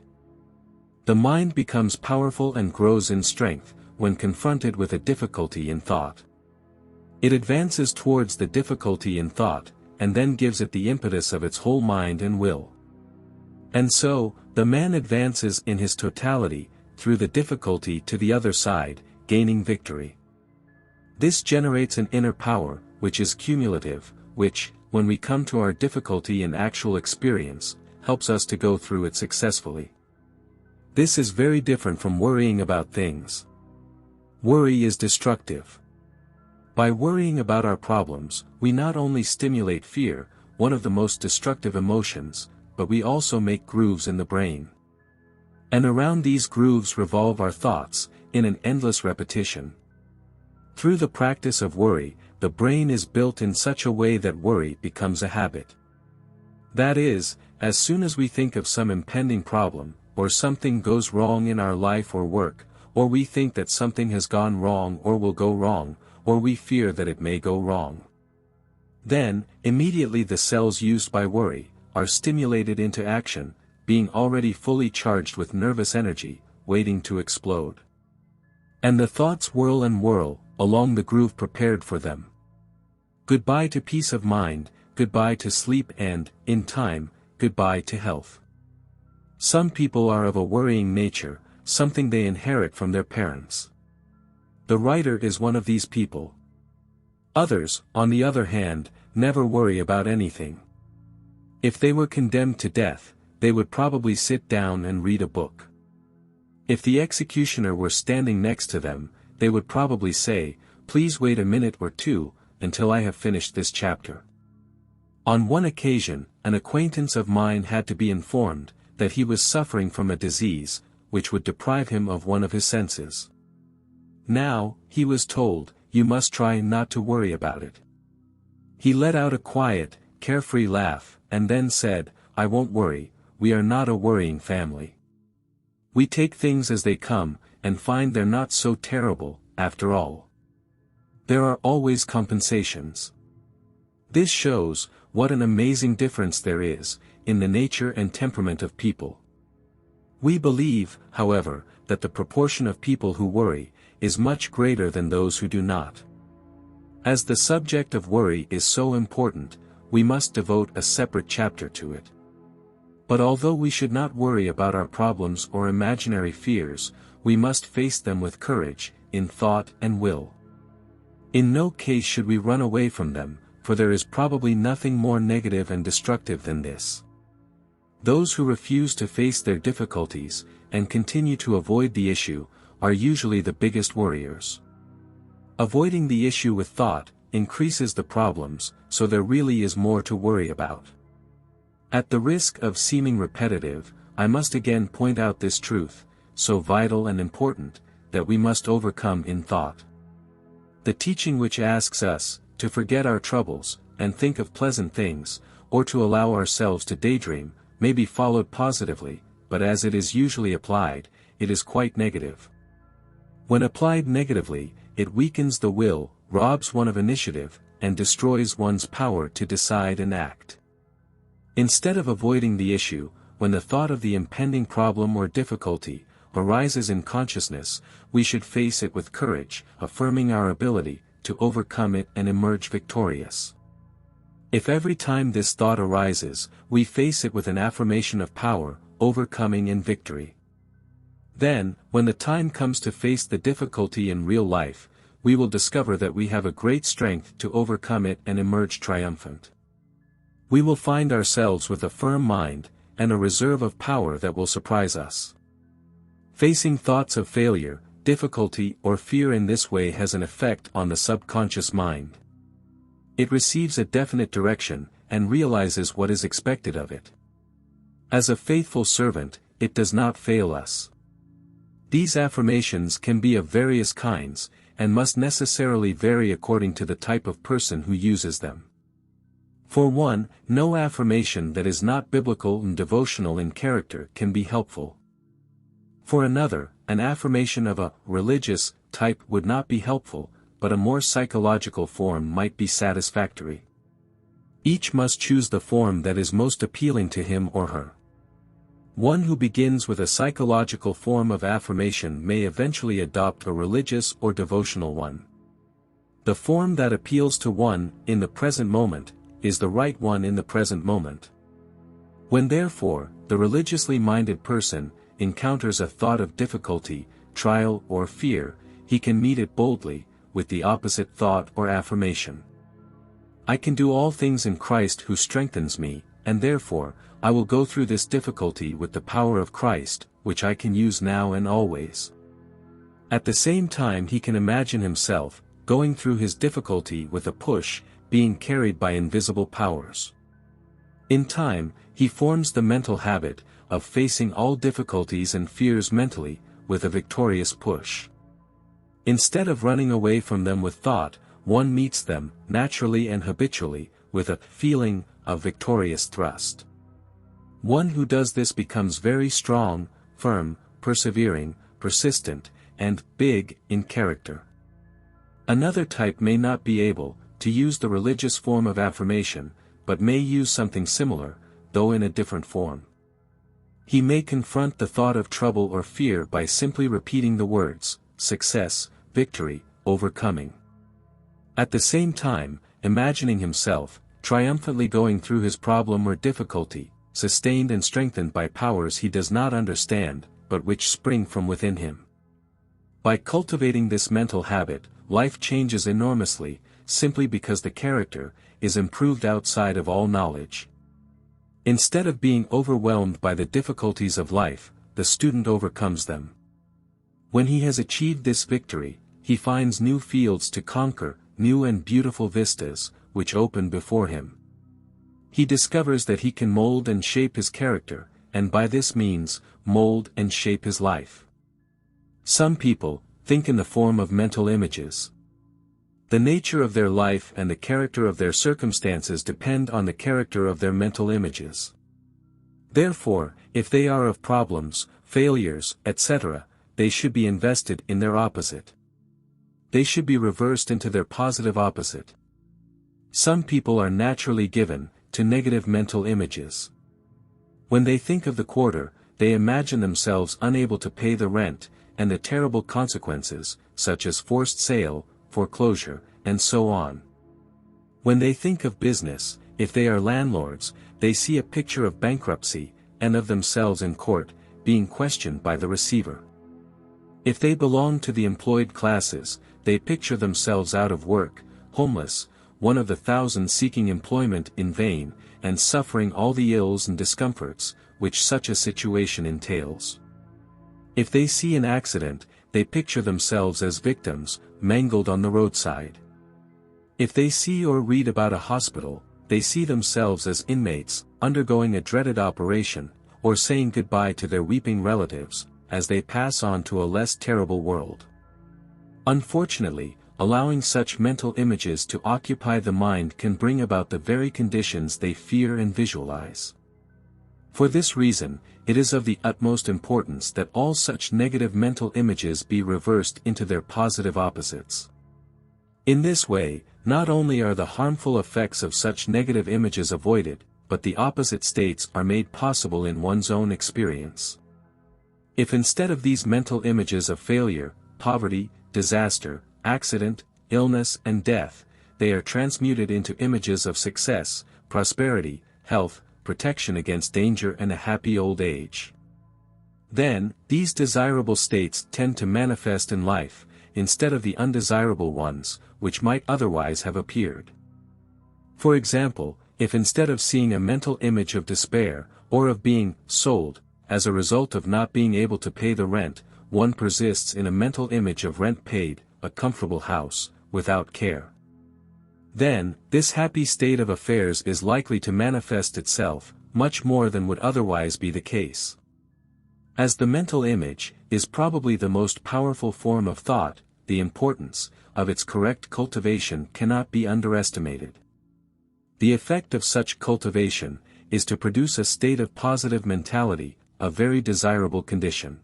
The mind becomes powerful and grows in strength, when confronted with a difficulty in thought. It advances towards the difficulty in thought, and then gives it the impetus of its whole mind and will. And so, the man advances in his totality, through the difficulty to the other side, gaining victory. This generates an inner power, which is cumulative, which, when we come to our difficulty in actual experience, helps us to go through it successfully. This is very different from worrying about things. Worry is destructive. By worrying about our problems, we not only stimulate fear, one of the most destructive emotions, but we also make grooves in the brain. And around these grooves revolve our thoughts, in an endless repetition. Through the practice of worry, the brain is built in such a way that worry becomes a habit. That is, as soon as we think of some impending problem, or something goes wrong in our life or work, or we think that something has gone wrong or will go wrong, or we fear that it may go wrong, then, immediately the cells used by worry, are stimulated into action, being already fully charged with nervous energy, waiting to explode. And the thoughts whirl and whirl, along the groove prepared for them. Goodbye to peace of mind, goodbye to sleep and, in time, goodbye to health. Some people are of a worrying nature, something they inherit from their parents. The writer is one of these people. Others, on the other hand, never worry about anything. If they were condemned to death, they would probably sit down and read a book. If the executioner were standing next to them, they would probably say, "Please wait a minute or two, until I have finished this chapter." On one occasion, an acquaintance of mine had to be informed that he was suffering from a disease, which would deprive him of one of his senses. Now, he was told, "You must try not to worry about it." He let out a quiet, carefree laugh, and then said, "I won't worry, we are not a worrying family. We take things as they come, and find they're not so terrible, after all. There are always compensations." This shows what an amazing difference there is, in the nature and temperament of people. We believe, however, that the proportion of people who worry, is much greater than those who do not. As the subject of worry is so important, we must devote a separate chapter to it. But although we should not worry about our problems or imaginary fears, we must face them with courage, in thought and will. In no case should we run away from them, for there is probably nothing more negative and destructive than this. Those who refuse to face their difficulties, and continue to avoid the issue, are usually the biggest worriers. Avoiding the issue with thought increases the problems, so there really is more to worry about. At the risk of seeming repetitive, I must again point out this truth, so vital and important, that we must overcome in thought. The teaching which asks us to forget our troubles, and think of pleasant things, or to allow ourselves to daydream, may be followed positively, but as it is usually applied, it is quite negative. When applied negatively, it weakens the will, robs one of initiative, and destroys one's power to decide and act. Instead of avoiding the issue, when the thought of the impending problem or difficulty arises in consciousness, we should face it with courage, affirming our ability to overcome it and emerge victorious. If every time this thought arises, we face it with an affirmation of power, overcoming and victory, then, when the time comes to face the difficulty in real life, we will discover that we have a great strength to overcome it and emerge triumphant. We will find ourselves with a firm mind, and a reserve of power that will surprise us. Facing thoughts of failure, difficulty or fear in this way has an effect on the subconscious mind. It receives a definite direction, and realizes what is expected of it. As a faithful servant, it does not fail us. These affirmations can be of various kinds, and must necessarily vary according to the type of person who uses them. For one, no affirmation that is not biblical and devotional in character can be helpful. For another, an affirmation of a religious type would not be helpful, but a more psychological form might be satisfactory. Each must choose the form that is most appealing to him or her. One who begins with a psychological form of affirmation may eventually adopt a religious or devotional one. The form that appeals to one in the present moment is the right one in the present moment. When therefore, the religiously minded person encounters a thought of difficulty, trial or fear, he can meet it boldly, with the opposite thought or affirmation. I can do all things in Christ who strengthens me, and therefore, I will go through this difficulty with the power of Christ, which I can use now and always. At the same time he can imagine himself, going through his difficulty with a push, being carried by invisible powers. In time, he forms the mental habit of facing all difficulties and fears mentally, with a victorious push. Instead of running away from them with thought, one meets them, naturally and habitually, with a feeling of victorious thrust. One who does this becomes very strong, firm, persevering, persistent, and big in character. Another type may not be able to use the religious form of affirmation, but may use something similar, though in a different form. He may confront the thought of trouble or fear by simply repeating the words, success, victory, overcoming. At the same time, imagining himself, triumphantly going through his problem or difficulty, sustained and strengthened by powers he does not understand, but which spring from within him. By cultivating this mental habit, life changes enormously, simply because the character is improved outside of all knowledge. Instead of being overwhelmed by the difficulties of life, the student overcomes them. When he has achieved this victory, he finds new fields to conquer, new and beautiful vistas, which open before him. He discovers that he can mold and shape his character, and by this means, mold and shape his life. Some people think in the form of mental images. The nature of their life and the character of their circumstances depend on the character of their mental images. Therefore, if they are of problems, failures, etc., they should be invested in their opposite. They should be reversed into their positive opposite. Some people are naturally given to negative mental images. When they think of the quarter, they imagine themselves unable to pay the rent, and the terrible consequences, such as forced sale, foreclosure, and so on. When they think of business, if they are landlords, they see a picture of bankruptcy, and of themselves in court, being questioned by the receiver. If they belong to the employed classes, they picture themselves out of work, homeless, one of the thousands seeking employment in vain, and suffering all the ills and discomforts, which such a situation entails. If they see an accident, they picture themselves as victims, mangled on the roadside. If they see or read about a hospital, they see themselves as inmates, undergoing a dreaded operation, or saying goodbye to their weeping relatives, as they pass on to a less terrible world. Unfortunately, allowing such mental images to occupy the mind can bring about the very conditions they fear and visualize. For this reason, it is of the utmost importance that all such negative mental images be reversed into their positive opposites. In this way, not only are the harmful effects of such negative images avoided, but the opposite states are made possible in one's own experience. If instead of these mental images of failure, poverty, disaster, accident, illness and death, they are transmuted into images of success, prosperity, health, protection against danger and a happy old age, then, these desirable states tend to manifest in life, instead of the undesirable ones, which might otherwise have appeared. For example, if instead of seeing a mental image of despair, or of being sold, as a result of not being able to pay the rent, one persists in a mental image of rent paid, a comfortable house, without care, then, this happy state of affairs is likely to manifest itself, much more than would otherwise be the case. As the mental image is probably the most powerful form of thought, the importance of its correct cultivation cannot be underestimated. The effect of such cultivation is to produce a state of positive mentality, a very desirable condition.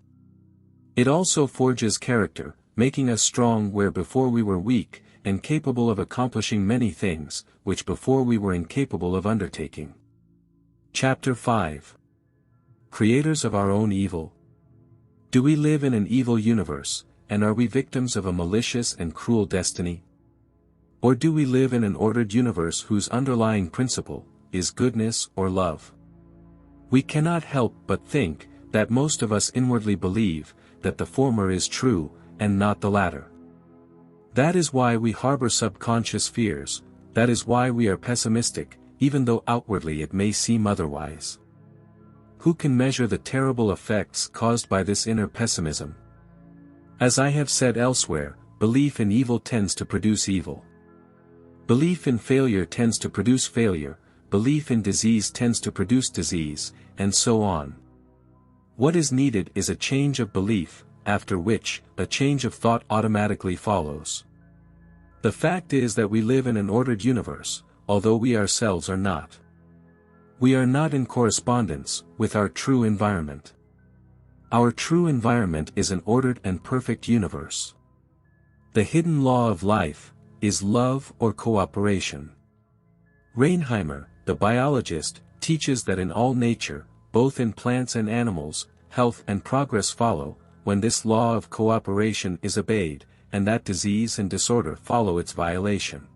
It also forges character, making us strong where before we were weak, and capable of accomplishing many things, which before we were incapable of undertaking. Chapter 5. Creators of our own evil. Do we live in an evil universe, and are we victims of a malicious and cruel destiny? Or do we live in an ordered universe whose underlying principle is goodness or love? We cannot help but think that most of us inwardly believe that the former is true, and not the latter. That is why we harbor subconscious fears, that is why we are pessimistic, even though outwardly it may seem otherwise. Who can measure the terrible effects caused by this inner pessimism? As I have said elsewhere, belief in evil tends to produce evil. Belief in failure tends to produce failure, belief in disease tends to produce disease, and so on. What is needed is a change of belief, after which, a change of thought automatically follows. The fact is that we live in an ordered universe, although we ourselves are not. We are not in correspondence with our true environment. Our true environment is an ordered and perfect universe. The hidden law of life is love or cooperation. Reinheimer, the biologist, teaches that in all nature, both in plants and animals, health and progress follow, when this law of cooperation is obeyed, and that disease and disorder follow its violation.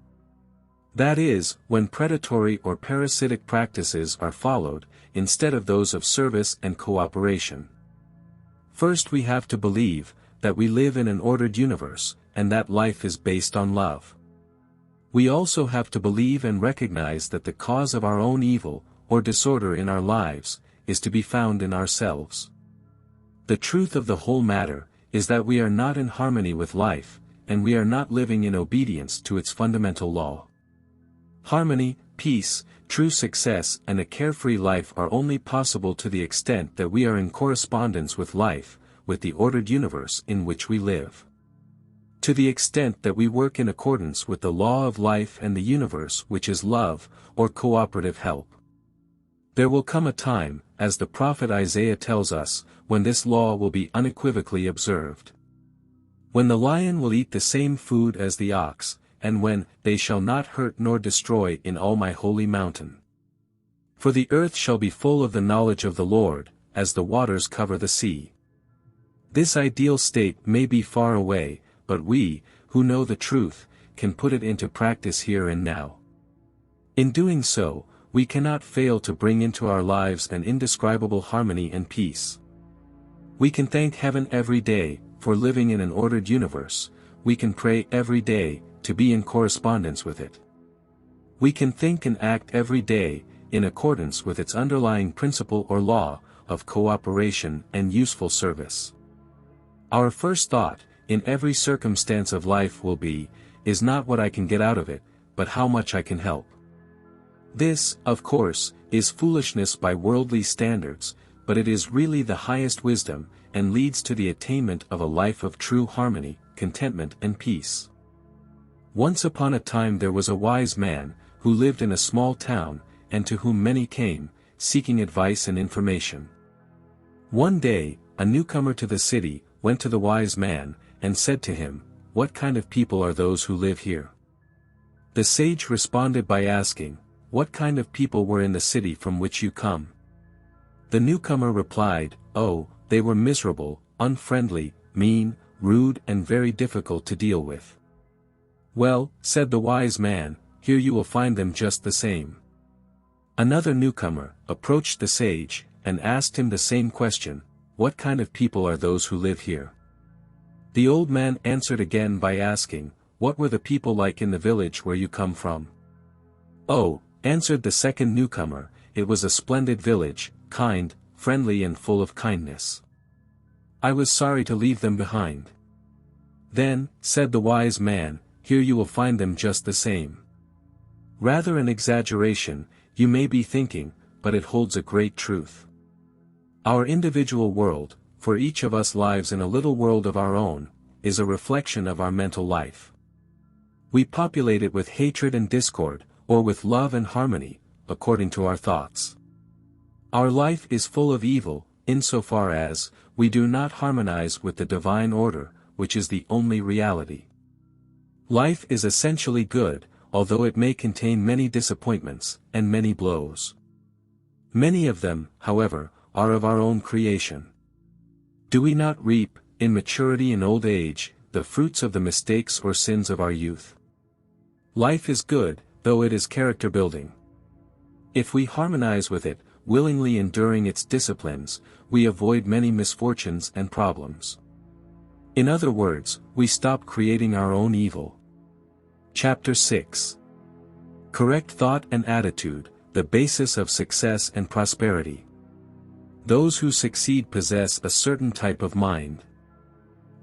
That is, when predatory or parasitic practices are followed, instead of those of service and cooperation. First we have to believe that we live in an ordered universe, and that life is based on love. We also have to believe and recognize that the cause of our own evil, or disorder in our lives, is to be found in ourselves. The truth of the whole matter is that we are not in harmony with life, and we are not living in obedience to its fundamental law. Harmony, peace, true success and a carefree life are only possible to the extent that we are in correspondence with life, with the ordered universe in which we live. To the extent that we work in accordance with the law of life and the universe which is love, or cooperative help. There will come a time, as the prophet Isaiah tells us, when this law will be unequivocally observed. When the lion will eat the same food as the ox, and when they shall not hurt nor destroy in all my holy mountain. For the earth shall be full of the knowledge of the Lord, as the waters cover the sea. This ideal state may be far away, but we, who know the truth, can put it into practice here and now. In doing so, we cannot fail to bring into our lives an indescribable harmony and peace. We can thank heaven every day for living in an ordered universe. We can pray every day to be in correspondence with it. We can think and act every day in accordance with its underlying principle or law of cooperation and useful service. Our first thought, in every circumstance of life will be, is not what I can get out of it, but how much I can help. This, of course, is foolishness by worldly standards, but it is really the highest wisdom, and leads to the attainment of a life of true harmony, contentment and peace. Once upon a time there was a wise man, who lived in a small town, and to whom many came, seeking advice and information. One day, a newcomer to the city, went to the wise man, and said to him, "What kind of people are those who live here?" The sage responded by asking, "What kind of people were in the city from which you come?" The newcomer replied, "Oh, they were miserable, unfriendly, mean, rude and very difficult to deal with." "Well," said the wise man, "here you will find them just the same." Another newcomer approached the sage, and asked him the same question, "What kind of people are those who live here?" The old man answered again by asking, "What were the people like in the village where you come from?" "Oh," answered the second newcomer, "it was a splendid village, kind, friendly and full of kindness. I was sorry to leave them behind." "Then," said the wise man, "here you will find them just the same." Rather an exaggeration, you may be thinking, but it holds a great truth. Our individual world, for each of us lives in a little world of our own, is a reflection of our mental life. We populate it with hatred and discord, or with love and harmony, according to our thoughts. Our life is full of evil, insofar as we do not harmonize with the divine order, which is the only reality. Life is essentially good, although it may contain many disappointments, and many blows. Many of them, however, are of our own creation. Do we not reap, in maturity and old age, the fruits of the mistakes or sins of our youth? Life is good, though it is character-building. If we harmonize with it, willingly enduring its disciplines, we avoid many misfortunes and problems. In other words, we stop creating our own evil. Chapter 6. Correct Thought and Attitude, the Basis of Success and Prosperity. Those who succeed possess a certain type of mind.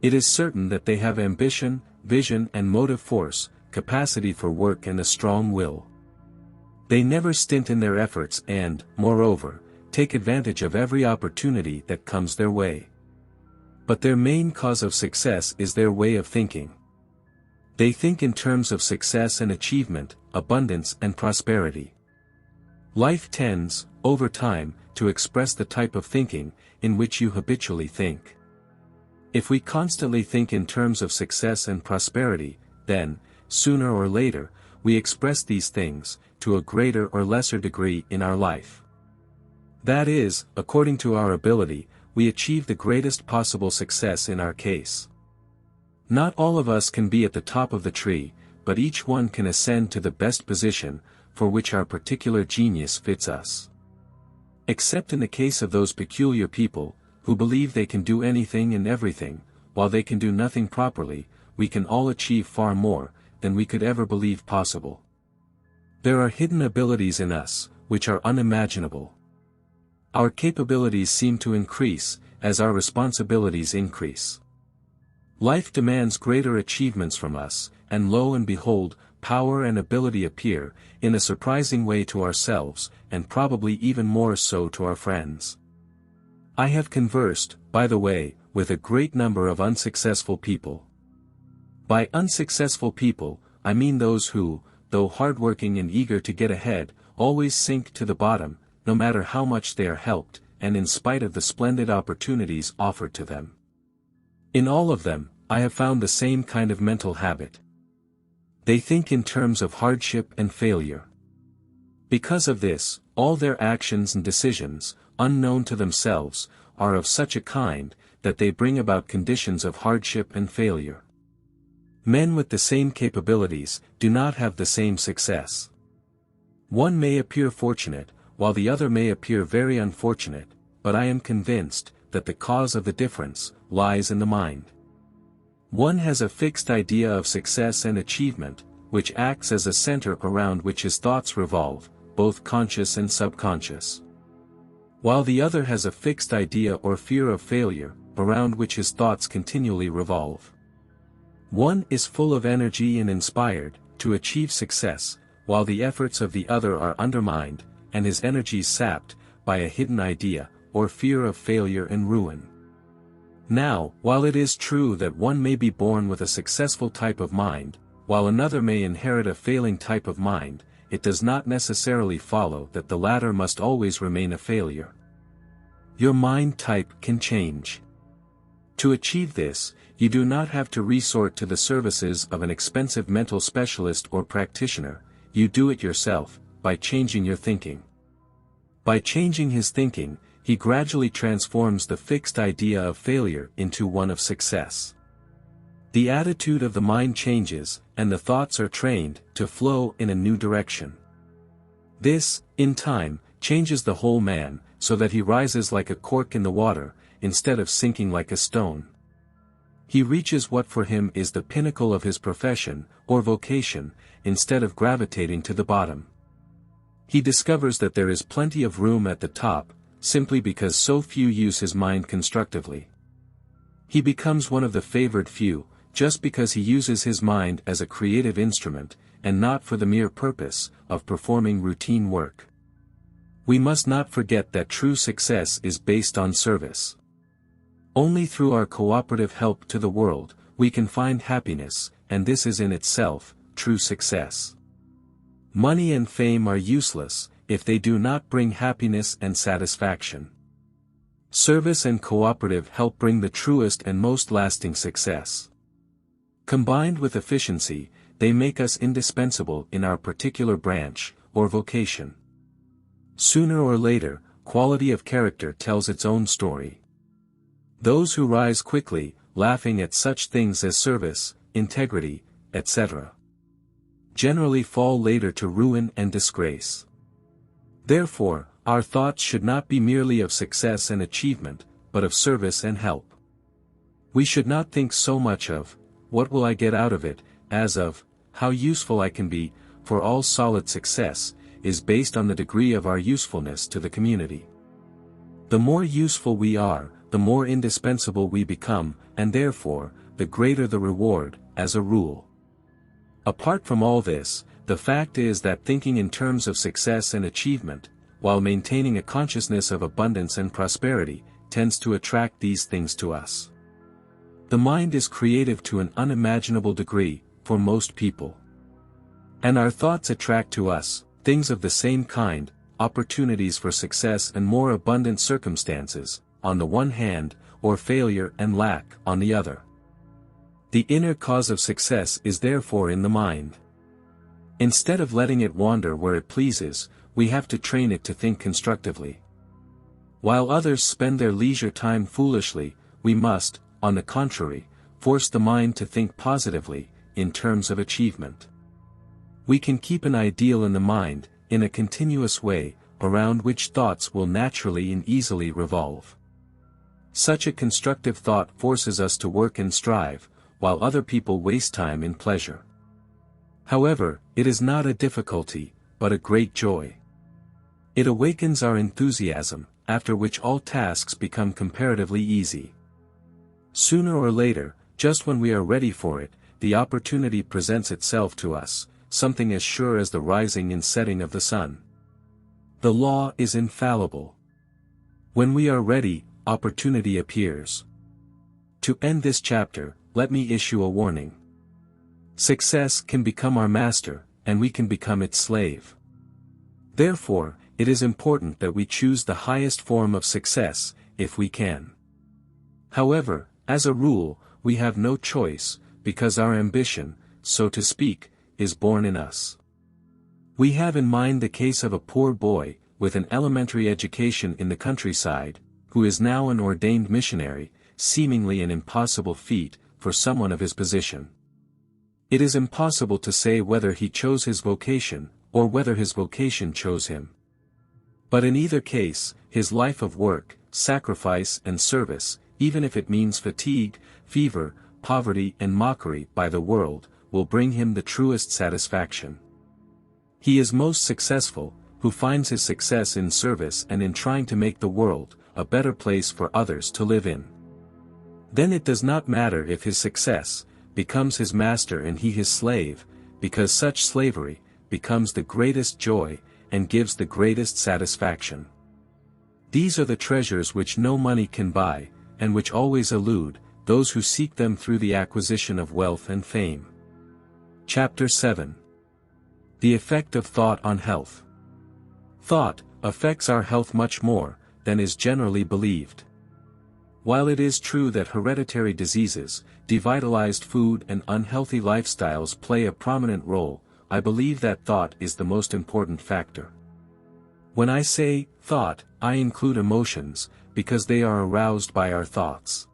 It is certain that they have ambition, vision and motive force, capacity for work and a strong will. They never stint in their efforts and, moreover, take advantage of every opportunity that comes their way. But their main cause of success is their way of thinking. They think in terms of success and achievement, abundance and prosperity. Life tends, over time, to express the type of thinking in which you habitually think. If we constantly think in terms of success and prosperity, then, sooner or later, we express these things, to a greater or lesser degree in our life. That is, according to our ability, we achieve the greatest possible success in our case. Not all of us can be at the top of the tree, but each one can ascend to the best position, for which our particular genius fits us. Except in the case of those peculiar people, who believe they can do anything and everything, while they can do nothing properly, we can all achieve far more, than we could ever believe possible. There are hidden abilities in us, which are unimaginable. Our capabilities seem to increase, as our responsibilities increase. Life demands greater achievements from us, and lo and behold, power and ability appear, in a surprising way to ourselves, and probably even more so to our friends. I have conversed, by the way, with a great number of unsuccessful people. By unsuccessful people, I mean those who, though hardworking and eager to get ahead, always sink to the bottom, no matter how much they are helped, and in spite of the splendid opportunities offered to them. In all of them, I have found the same kind of mental habit. They think in terms of hardship and failure. Because of this, all their actions and decisions, unknown to themselves, are of such a kind, that they bring about conditions of hardship and failure. Men with the same capabilities do not have the same success. One may appear fortunate, while the other may appear very unfortunate, but I am convinced that the cause of the difference lies in the mind. One has a fixed idea of success and achievement, which acts as a center around which his thoughts revolve, both conscious and subconscious. While the other has a fixed idea or fear of failure, around which his thoughts continually revolve. One is full of energy and inspired to achieve success, while the efforts of the other are undermined, and his energies sapped, by a hidden idea, or fear of failure and ruin. Now, while it is true that one may be born with a successful type of mind, while another may inherit a failing type of mind, it does not necessarily follow that the latter must always remain a failure. Your mind type can change. To achieve this, you do not have to resort to the services of an expensive mental specialist or practitioner, you do it yourself, by changing your thinking. By changing his thinking, he gradually transforms the fixed idea of failure into one of success. The attitude of the mind changes, and the thoughts are trained to flow in a new direction. This, in time, changes the whole man, so that he rises like a cork in the water, instead of sinking like a stone. He reaches what for him is the pinnacle of his profession, or vocation, instead of gravitating to the bottom. He discovers that there is plenty of room at the top, simply because so few use his mind constructively. He becomes one of the favored few, just because he uses his mind as a creative instrument, and not for the mere purpose of performing routine work. We must not forget that true success is based on service. Only through our cooperative help to the world, we can find happiness, and this is in itself, true success. Money and fame are useless, if they do not bring happiness and satisfaction. Service and cooperative help bring the truest and most lasting success. Combined with efficiency, they make us indispensable in our particular branch, or vocation. Sooner or later, quality of character tells its own story. Those who rise quickly, laughing at such things as service, integrity, etc., generally fall later to ruin and disgrace. Therefore, our thoughts should not be merely of success and achievement, but of service and help. We should not think so much of, what will I get out of it, as of, how useful I can be, for all solid success is based on the degree of our usefulness to the community. The more useful we are, the more indispensable we become, and therefore, the greater the reward, as a rule. Apart from all this, the fact is that thinking in terms of success and achievement, while maintaining a consciousness of abundance and prosperity, tends to attract these things to us. The mind is creative to an unimaginable degree, for most people. And our thoughts attract to us, things of the same kind, opportunities for success and more abundant circumstances, on the one hand, or failure and lack, on the other. The inner cause of success is therefore in the mind. Instead of letting it wander where it pleases, we have to train it to think constructively. While others spend their leisure time foolishly, we must, on the contrary, force the mind to think positively, in terms of achievement. We can keep an ideal in the mind, in a continuous way, around which thoughts will naturally and easily revolve. Such a constructive thought forces us to work and strive, while other people waste time in pleasure. However, it is not a difficulty, but a great joy. It awakens our enthusiasm, after which all tasks become comparatively easy. Sooner or later, just when we are ready for it, the opportunity presents itself to us, something as sure as the rising and setting of the sun. The law is infallible. When we are ready, opportunity appears. To end this chapter, let me issue a warning. Success can become our master, and we can become its slave. Therefore, it is important that we choose the highest form of success, if we can. However, as a rule, we have no choice, because our ambition, so to speak, is born in us. We have in mind the case of a poor boy, with an elementary education in the countryside, who is now an ordained missionary, seemingly an impossible feat, for someone of his position. It is impossible to say whether he chose his vocation, or whether his vocation chose him. But in either case, his life of work, sacrifice and service, even if it means fatigue, fever, poverty and mockery by the world, will bring him the truest satisfaction. He is most successful, who finds his success in service and in trying to make the world a better place for others to live in. Then it does not matter if his success becomes his master and he his slave, because such slavery becomes the greatest joy and gives the greatest satisfaction. These are the treasures which no money can buy, and which always elude those who seek them through the acquisition of wealth and fame. Chapter 7. The Effect of Thought on Health. Thought affects our health much more than is generally believed. While it is true that hereditary diseases, devitalized food and unhealthy lifestyles play a prominent role, I believe that thought is the most important factor. When I say thought, I include emotions, because they are aroused by our thoughts.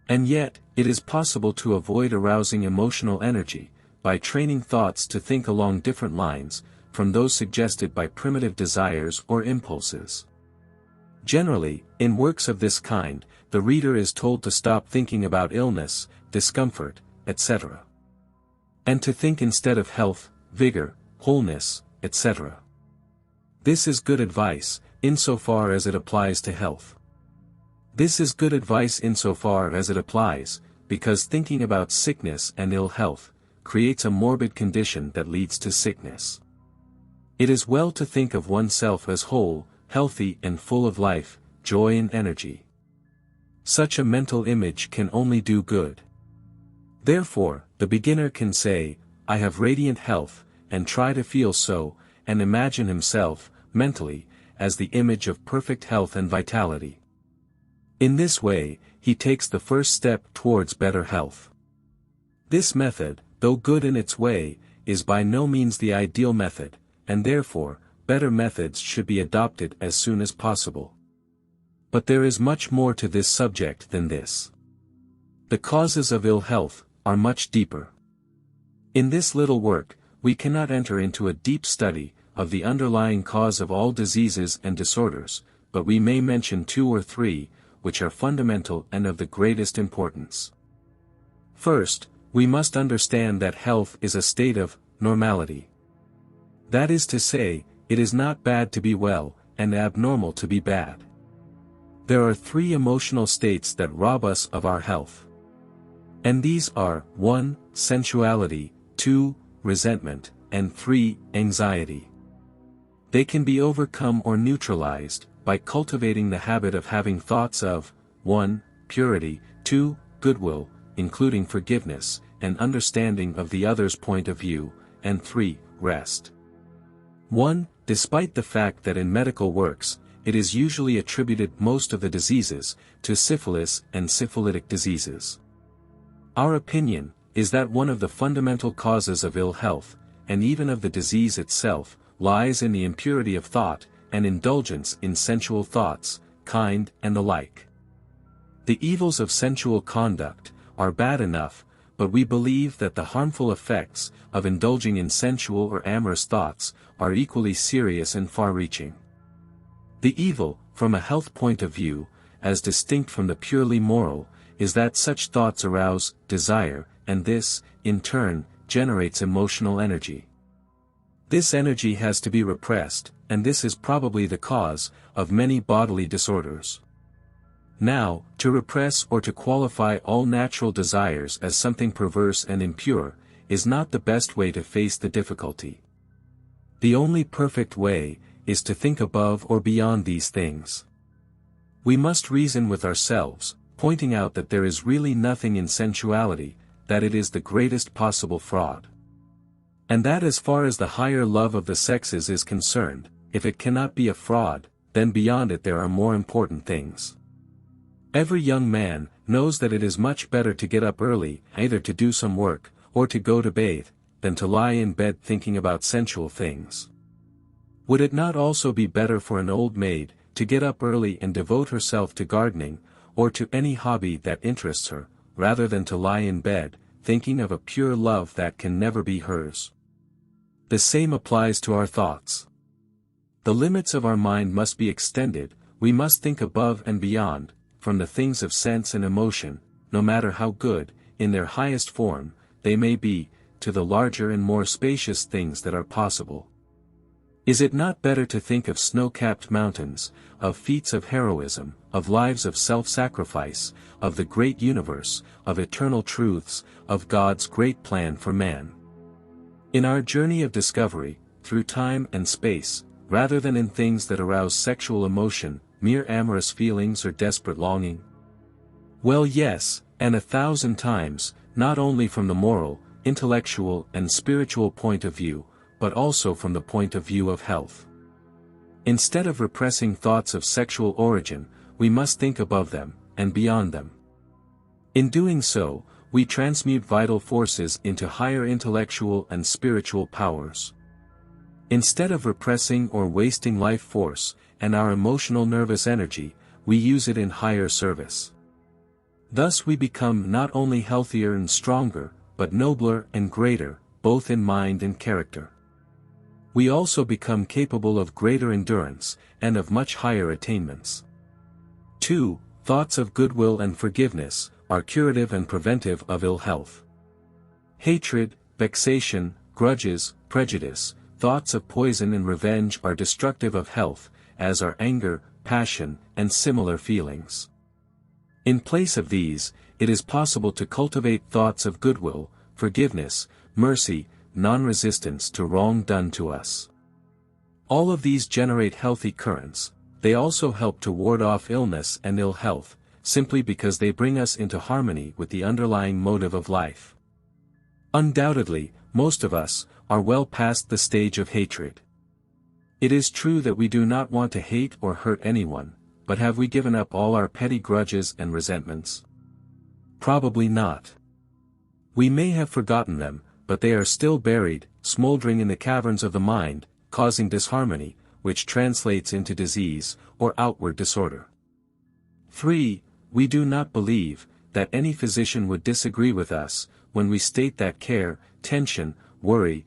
And yet, it is possible to avoid arousing emotional energy, by training thoughts to think along different lines, from those suggested by primitive desires or impulses. Generally, in works of this kind, the reader is told to stop thinking about illness, discomfort, etc. and to think instead of health, vigor, wholeness, etc. This is good advice, insofar as it applies to health. This is good advice insofar as it applies, because thinking about sickness and ill health creates a morbid condition that leads to sickness. It is well to think of oneself as whole, healthy and full of life, joy and energy. Such a mental image can only do good. Therefore, the beginner can say, I have radiant health, and try to feel so, and imagine himself, mentally, as the image of perfect health and vitality. In this way, he takes the first step towards better health. This method, though good in its way, is by no means the ideal method, and therefore, better methods should be adopted as soon as possible. But there is much more to this subject than this. The causes of ill health are much deeper. In this little work, we cannot enter into a deep study of the underlying cause of all diseases and disorders, but we may mention 2 or 3, which are fundamental and of the greatest importance. First, we must understand that health is a state of normality. That is to say, it is not bad to be well, and abnormal to be bad. There are 3 emotional states that rob us of our health. And these are, 1, sensuality, 2, resentment, and 3, anxiety. They can be overcome or neutralized, by cultivating the habit of having thoughts of, 1, purity, 2, goodwill, including forgiveness, and understanding of the other's point of view, and 3, rest. 1. Despite the fact that in medical works, it is usually attributed most of the diseases, to syphilis and syphilitic diseases. Our opinion is that one of the fundamental causes of ill health, and even of the disease itself, lies in the impurity of thought, and indulgence in sensual thoughts, kind and the like. The evils of sensual conduct are bad enough, but we believe that the harmful effects of indulging in sensual or amorous thoughts are equally serious and far-reaching. The evil, from a health point of view, as distinct from the purely moral, is that such thoughts arouse desire, and this, in turn, generates emotional energy. This energy has to be repressed, and this is probably the cause of many bodily disorders. Now, to repress or to qualify all natural desires as something perverse and impure, is not the best way to face the difficulty. The only perfect way is to think above or beyond these things. We must reason with ourselves, pointing out that there is really nothing in sensuality, that it is the greatest possible fraud. And that as far as the higher love of the sexes is concerned, if it cannot be a fraud, then beyond it there are more important things. Every young man knows that it is much better to get up early, either to do some work, or to go to bathe, than to lie in bed thinking about sensual things. Would it not also be better for an old maid to get up early and devote herself to gardening, or to any hobby that interests her, rather than to lie in bed, thinking of a pure love that can never be hers. The same applies to our thoughts. The limits of our mind must be extended, we must think above and beyond, from the things of sense and emotion, no matter how good, in their highest form, they may be, to the larger and more spacious things that are possible. Is it not better to think of snow-capped mountains, of feats of heroism, of lives of self-sacrifice, of the great universe, of eternal truths, of God's great plan for man? In our journey of discovery, through time and space, rather than in things that arouse sexual emotion, mere amorous feelings or desperate longing? Well, yes, and 1,000 times, not only from the moral, intellectual and spiritual point of view, but also from the point of view of health. Instead of repressing thoughts of sexual origin, we must think above them, and beyond them. In doing so, we transmute vital forces into higher intellectual and spiritual powers. Instead of repressing or wasting life force, and our emotional nervous energy, we use it in higher service. Thus we become not only healthier and stronger, but nobler and greater, both in mind and character. We also become capable of greater endurance, and of much higher attainments. 2. Thoughts of goodwill and forgiveness are curative and preventive of ill health. Hatred, vexation, grudges, prejudice, thoughts of poison and revenge are destructive of health, as are anger, passion, and similar feelings. In place of these, it is possible to cultivate thoughts of goodwill, forgiveness, mercy, non-resistance to wrong done to us. All of these generate healthy currents. They also help to ward off illness and ill health, simply because they bring us into harmony with the underlying motive of life. Undoubtedly, most of us are well past the stage of hatred. It is true that we do not want to hate or hurt anyone, but have we given up all our petty grudges and resentments? Probably not. We may have forgotten them, but they are still buried, smoldering in the caverns of the mind, causing disharmony, which translates into disease, or outward disorder. 3. We do not believe that any physician would disagree with us when we state that care, tension, worry,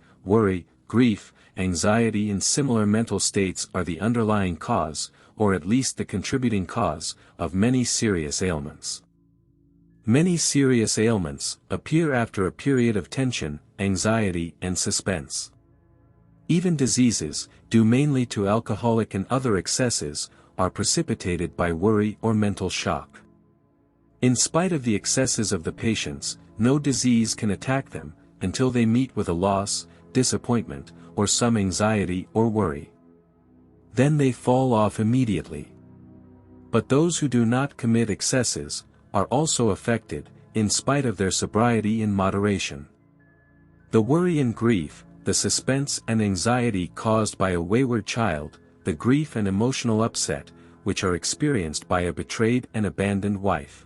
grief, anxiety and similar mental states are the underlying cause, or at least the contributing cause, of many serious ailments. Many serious ailments appear after a period of tension, anxiety and suspense. Even diseases, due mainly to alcoholic and other excesses, are precipitated by worry or mental shock. In spite of the excesses of the patients, no disease can attack them, until they meet with a loss, disappointment, or some anxiety or worry. Then they fall off immediately. But those who do not commit excesses, are also affected, in spite of their sobriety in moderation. The worry and grief, the suspense and anxiety caused by a wayward child, the grief and emotional upset, which are experienced by a betrayed and abandoned wife.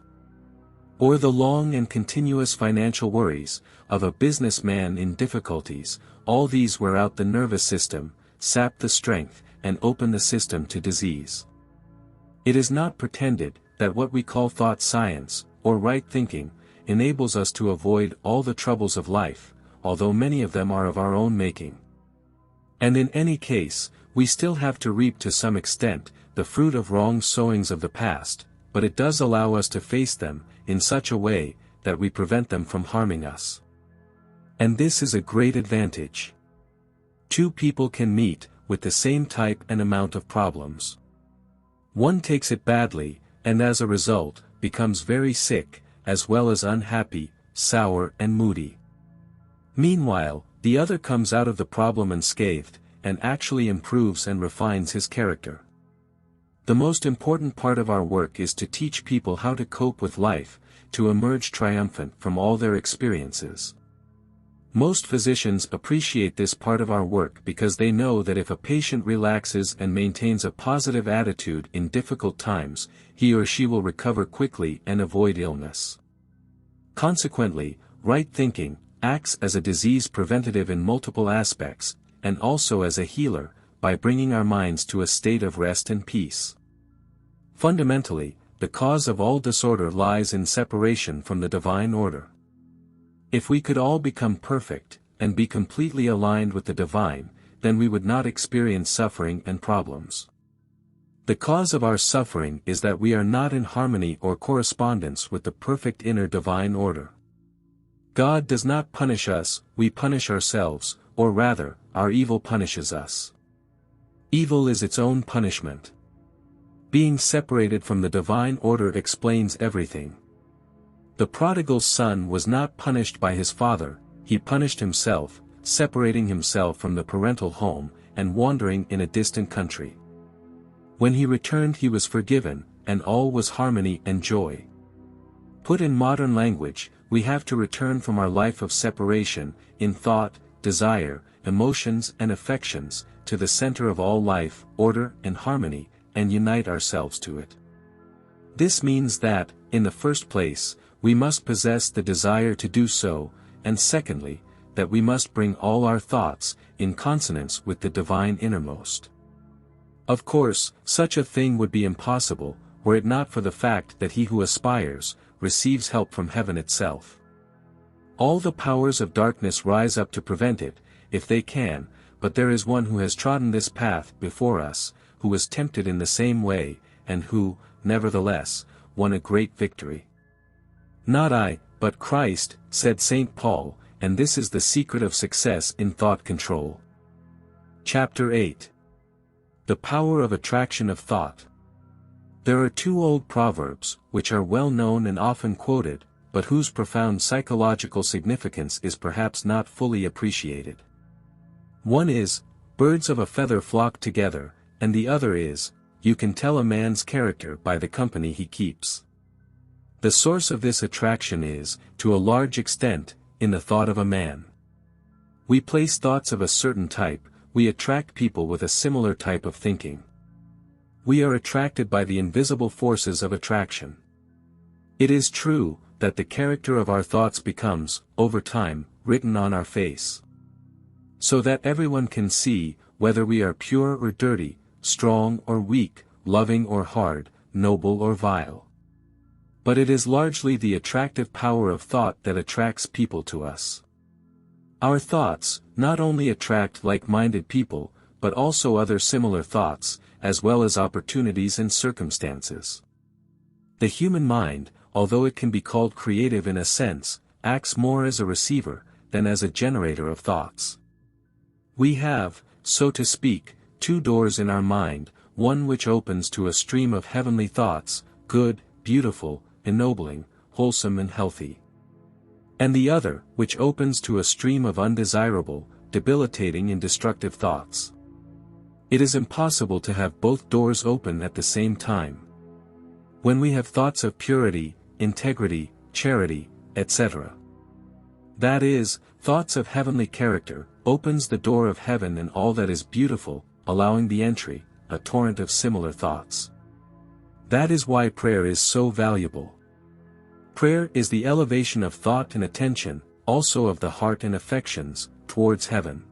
Or the long and continuous financial worries, of a businessman in difficulties, all these wear out the nervous system, sap the strength, and open the system to disease. It is not pretended that what we call thought science, or right thinking, enables us to avoid all the troubles of life, although many of them are of our own making. And in any case, we still have to reap to some extent, the fruit of wrong sowings of the past, but it does allow us to face them, in such a way, that we prevent them from harming us. And this is a great advantage. Two people can meet, with the same type and amount of problems. One takes it badly, and as a result, becomes very sick, as well as unhappy, sour and moody. Meanwhile, the other comes out of the problem unscathed, and actually improves and refines his character. The most important part of our work is to teach people how to cope with life, to emerge triumphant from all their experiences. Most physicians appreciate this part of our work because they know that if a patient relaxes and maintains a positive attitude in difficult times, he or she will recover quickly and avoid illness. Consequently, right thinking acts as a disease preventative in multiple aspects, and also as a healer, by bringing our minds to a state of rest and peace. Fundamentally, the cause of all disorder lies in separation from the divine order. If we could all become perfect, and be completely aligned with the divine, then we would not experience suffering and problems. The cause of our suffering is that we are not in harmony or correspondence with the perfect inner divine order. God does not punish us, we punish ourselves, or rather, our evil punishes us. Evil is its own punishment. Being separated from the divine order explains everything. The prodigal son was not punished by his father, he punished himself, separating himself from the parental home, and wandering in a distant country. When he returned he was forgiven, and all was harmony and joy. Put in modern language, we have to return from our life of separation, in thought, desire, emotions and affections, to the center of all life, order and harmony, and unite ourselves to it. This means that, in the first place, we must possess the desire to do so, and secondly, that we must bring all our thoughts, in consonance with the divine innermost. Of course, such a thing would be impossible, were it not for the fact that he who aspires, receives help from heaven itself. All the powers of darkness rise up to prevent it, if they can, but there is one who has trodden this path before us, who was tempted in the same way, and who, nevertheless, won a great victory. Not I, but Christ, said St. Paul, and this is the secret of success in thought control. Chapter 8. The Power of Attraction of Thought. There are two old proverbs, which are well known and often quoted, but whose profound psychological significance is perhaps not fully appreciated. One is, "Birds of a feather flock together," and the other is, "You can tell a man's character by the company he keeps." The source of this attraction is, to a large extent, in the thought of a man. We place thoughts of a certain type, we attract people with a similar type of thinking. We are attracted by the invisible forces of attraction. It is true, that the character of our thoughts becomes, over time, written on our face. So that everyone can see, whether we are pure or dirty, strong or weak, loving or hard, noble or vile. But it is largely the attractive power of thought that attracts people to us. Our thoughts, not only attract like-minded people, but also other similar thoughts, as well as opportunities and circumstances. The human mind, although it can be called creative in a sense, acts more as a receiver, than as a generator of thoughts. We have, so to speak, two doors in our mind, one which opens to a stream of heavenly thoughts, good, beautiful, ennobling, wholesome and healthy. And the other, which opens to a stream of undesirable, debilitating and destructive thoughts. It is impossible to have both doors open at the same time. When we have thoughts of purity, integrity, charity, etc. That is, thoughts of heavenly character, opens the door of heaven and all that is beautiful, allowing the entry, a torrent of similar thoughts. That is why prayer is so valuable. Prayer is the elevation of thought and attention, also of the heart and affections, towards heaven.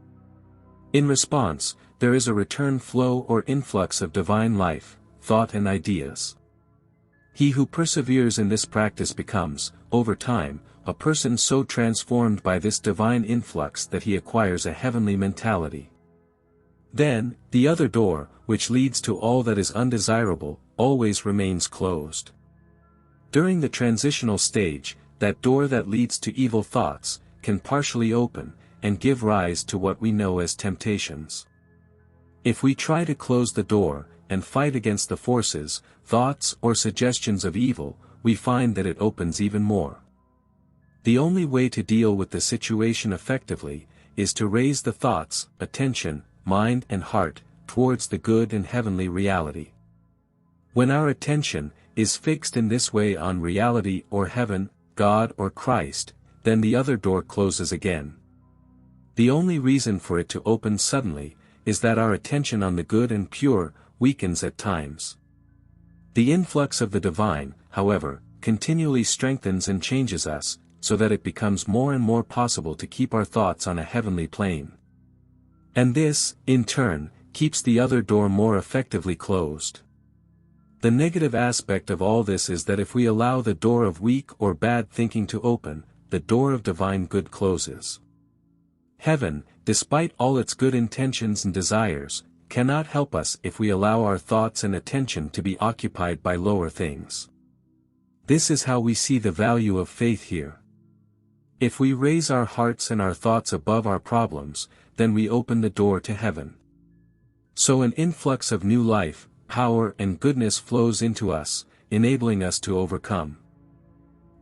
In response, there is a return flow or influx of divine life, thought and ideas. He who perseveres in this practice becomes, over time, a person so transformed by this divine influx that he acquires a heavenly mentality. Then, the other door, which leads to all that is undesirable, always remains closed. During the transitional stage, that door that leads to evil thoughts, can partially open, and give rise to what we know as temptations. If we try to close the door, and fight against the forces, thoughts or suggestions of evil, we find that it opens even more. The only way to deal with the situation effectively, is to raise the thoughts, attention, mind and heart, towards the good and heavenly reality. When our attention is fixed in this way on reality or heaven, God or Christ, then the other door closes again. The only reason for it to open suddenly, is that our attention on the good and pure, weakens at times. The influx of the divine, however, continually strengthens and changes us, so that it becomes more and more possible to keep our thoughts on a heavenly plane. And this, in turn, keeps the other door more effectively closed. The negative aspect of all this is that if we allow the door of weak or bad thinking to open, the door of divine good closes. Heaven, despite all its good intentions and desires, cannot help us if we allow our thoughts and attention to be occupied by lower things. This is how we see the value of faith here. If we raise our hearts and our thoughts above our problems, then we open the door to heaven. So an influx of new life, power and goodness flows into us, enabling us to overcome.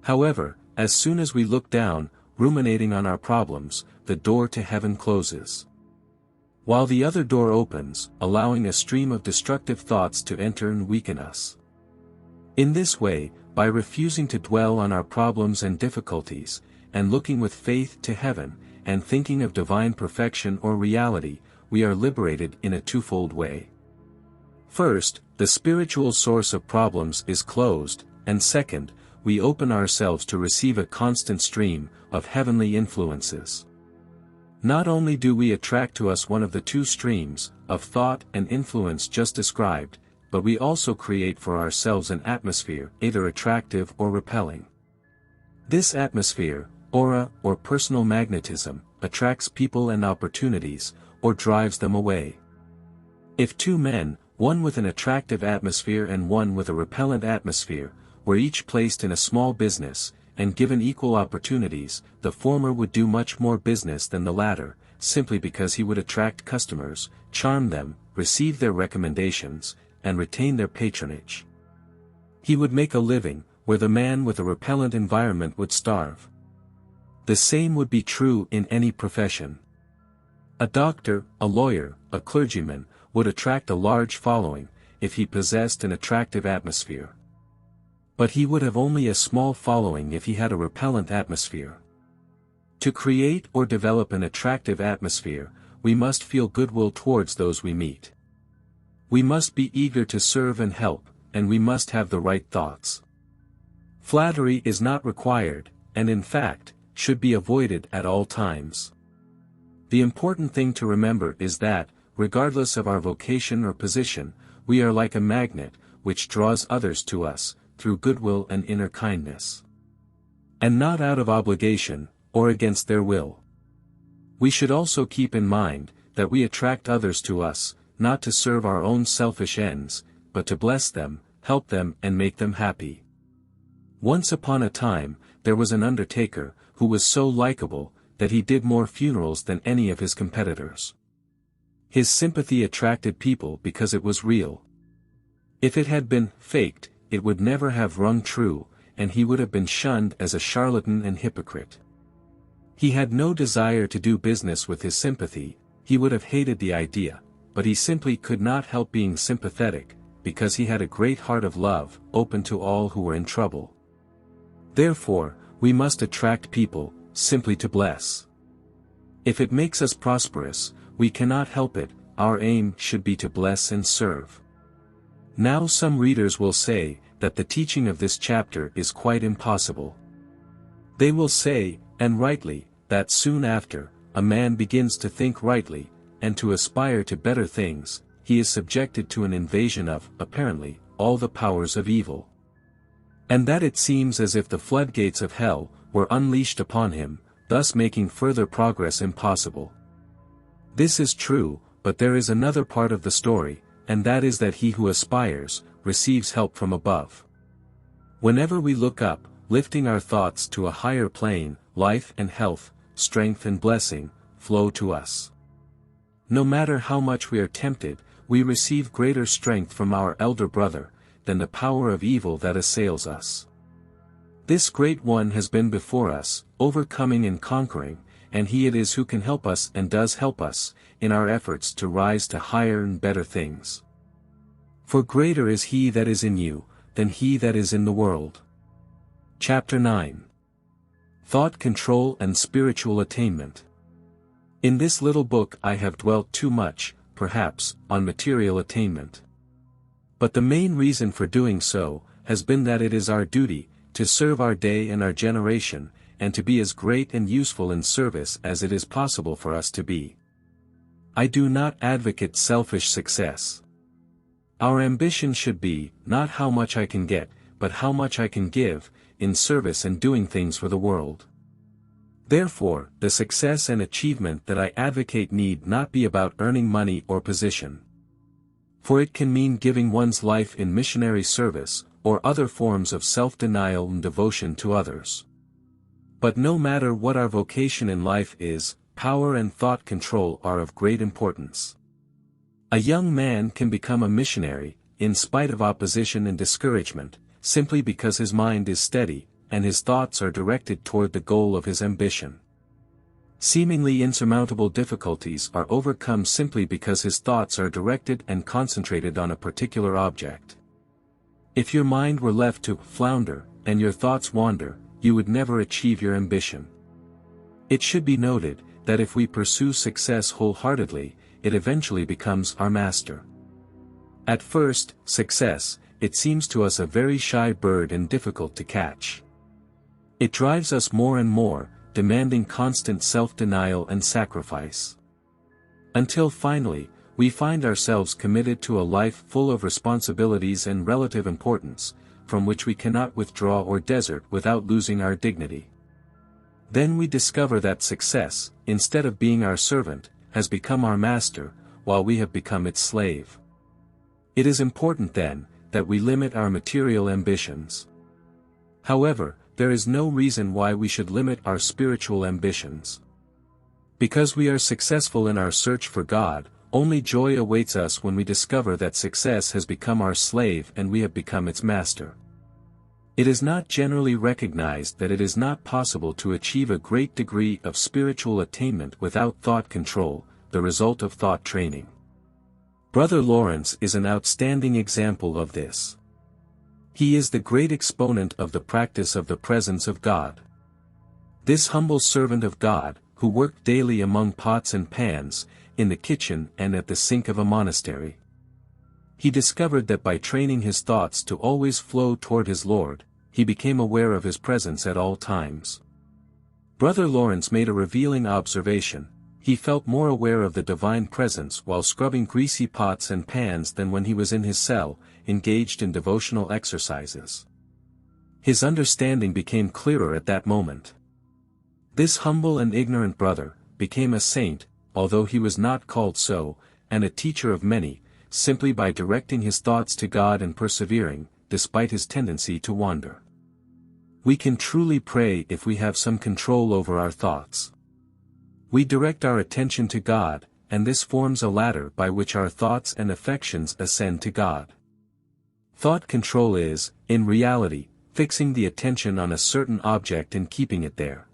However, as soon as we look down, ruminating on our problems, the door to heaven closes, while the other door opens, allowing a stream of destructive thoughts to enter and weaken us. In this way, by refusing to dwell on our problems and difficulties, and looking with faith to heaven, and thinking of divine perfection or reality, we are liberated in a twofold way. First, the spiritual source of problems is closed, and second, we open ourselves to receive a constant stream of heavenly influences. Not only do we attract to us one of the two streams of thought and influence just described, but we also create for ourselves an atmosphere either attractive or repelling. This atmosphere, aura or personal magnetism, attracts people and opportunities, or drives them away. If two men, one with an attractive atmosphere and one with a repellent atmosphere, were each placed in a small business, and given equal opportunities, the former would do much more business than the latter, simply because he would attract customers, charm them, receive their recommendations, and retain their patronage. He would make a living, where the man with a repellent environment would starve. The same would be true in any profession. A doctor, a lawyer, a clergyman, would attract a large following, if he possessed an attractive atmosphere. But he would have only a small following if he had a repellent atmosphere. To create or develop an attractive atmosphere, we must feel goodwill towards those we meet. We must be eager to serve and help, and we must have the right thoughts. Flattery is not required, and in fact, should be avoided at all times. The important thing to remember is that, regardless of our vocation or position, we are like a magnet, which draws others to us, through goodwill and inner kindness. And not out of obligation, or against their will. We should also keep in mind, that we attract others to us, not to serve our own selfish ends, but to bless them, help them and make them happy. Once upon a time, there was an undertaker, who was so likable, that he did more funerals than any of his competitors. His sympathy attracted people because it was real. If it had been faked, it would never have rung true, and he would have been shunned as a charlatan and hypocrite. He had no desire to do business with his sympathy, he would have hated the idea, but he simply could not help being sympathetic, because he had a great heart of love, open to all who were in trouble. Therefore, we must attract people, simply to bless. If it makes us prosperous, we cannot help it, our aim should be to bless and serve. Now some readers will say, that the teaching of this chapter is quite impossible. They will say, and rightly, that soon after, a man begins to think rightly, and to aspire to better things, he is subjected to an invasion of, apparently, all the powers of evil. And that it seems as if the floodgates of hell were unleashed upon him, thus making further progress impossible. This is true, but there is another part of the story, and that is that he who aspires, receives help from above. Whenever we look up, lifting our thoughts to a higher plane, life and health, strength and blessing, flow to us. No matter how much we are tempted, we receive greater strength from our elder brother, than the power of evil that assails us. This great one has been before us, overcoming and conquering, and he it is who can help us and does help us, in our efforts to rise to higher and better things. For greater is he that is in you, than he that is in the world. Chapter 9. Thought Control and Spiritual Attainment. In this little book I have dwelt too much, perhaps, on material attainment. But the main reason for doing so, has been that it is our duty, to serve our day and our generation, and to be as great and useful in service as it is possible for us to be. I do not advocate selfish success. Our ambition should be, not how much I can get, but how much I can give, in service and doing things for the world. Therefore, the success and achievement that I advocate need not be about earning money or position. For it can mean giving one's life in missionary service, or other forms of self-denial and devotion to others. But no matter what our vocation in life is, power and thought control are of great importance. A young man can become a missionary, in spite of opposition and discouragement, simply because his mind is steady, and his thoughts are directed toward the goal of his ambition. Seemingly insurmountable difficulties are overcome simply because his thoughts are directed and concentrated on a particular object. If your mind were left to flounder, and your thoughts wander, you would never achieve your ambition. It should be noted, that if we pursue success wholeheartedly, it eventually becomes our master. At first, success, it seems to us a very shy bird and difficult to catch. It drives us more and more, demanding constant self-denial and sacrifice. Until finally, we find ourselves committed to a life full of responsibilities and relative importance, from which we cannot withdraw or desert without losing our dignity. Then we discover that success, instead of being our servant, has become our master, while we have become its slave. It is important then, that we limit our material ambitions. However, there is no reason why we should limit our spiritual ambitions. Because we are successful in our search for God, only joy awaits us when we discover that success has become our slave and we have become its master. It is not generally recognized that it is not possible to achieve a great degree of spiritual attainment without thought control, the result of thought training. Brother Lawrence is an outstanding example of this. He is the great exponent of the practice of the presence of God. This humble servant of God, who worked daily among pots and pans, in the kitchen and at the sink of a monastery. He discovered that by training his thoughts to always flow toward his Lord, he became aware of his presence at all times. Brother Lawrence made a revealing observation: he felt more aware of the divine presence while scrubbing greasy pots and pans than when he was in his cell, engaged in devotional exercises. His understanding became clearer at that moment. This humble and ignorant brother became a saint, although he was not called so, and a teacher of many, simply by directing his thoughts to God and persevering, despite his tendency to wander. We can truly pray if we have some control over our thoughts. We direct our attention to God, and this forms a ladder by which our thoughts and affections ascend to God. Thought control is, in reality, fixing the attention on a certain object and keeping it there.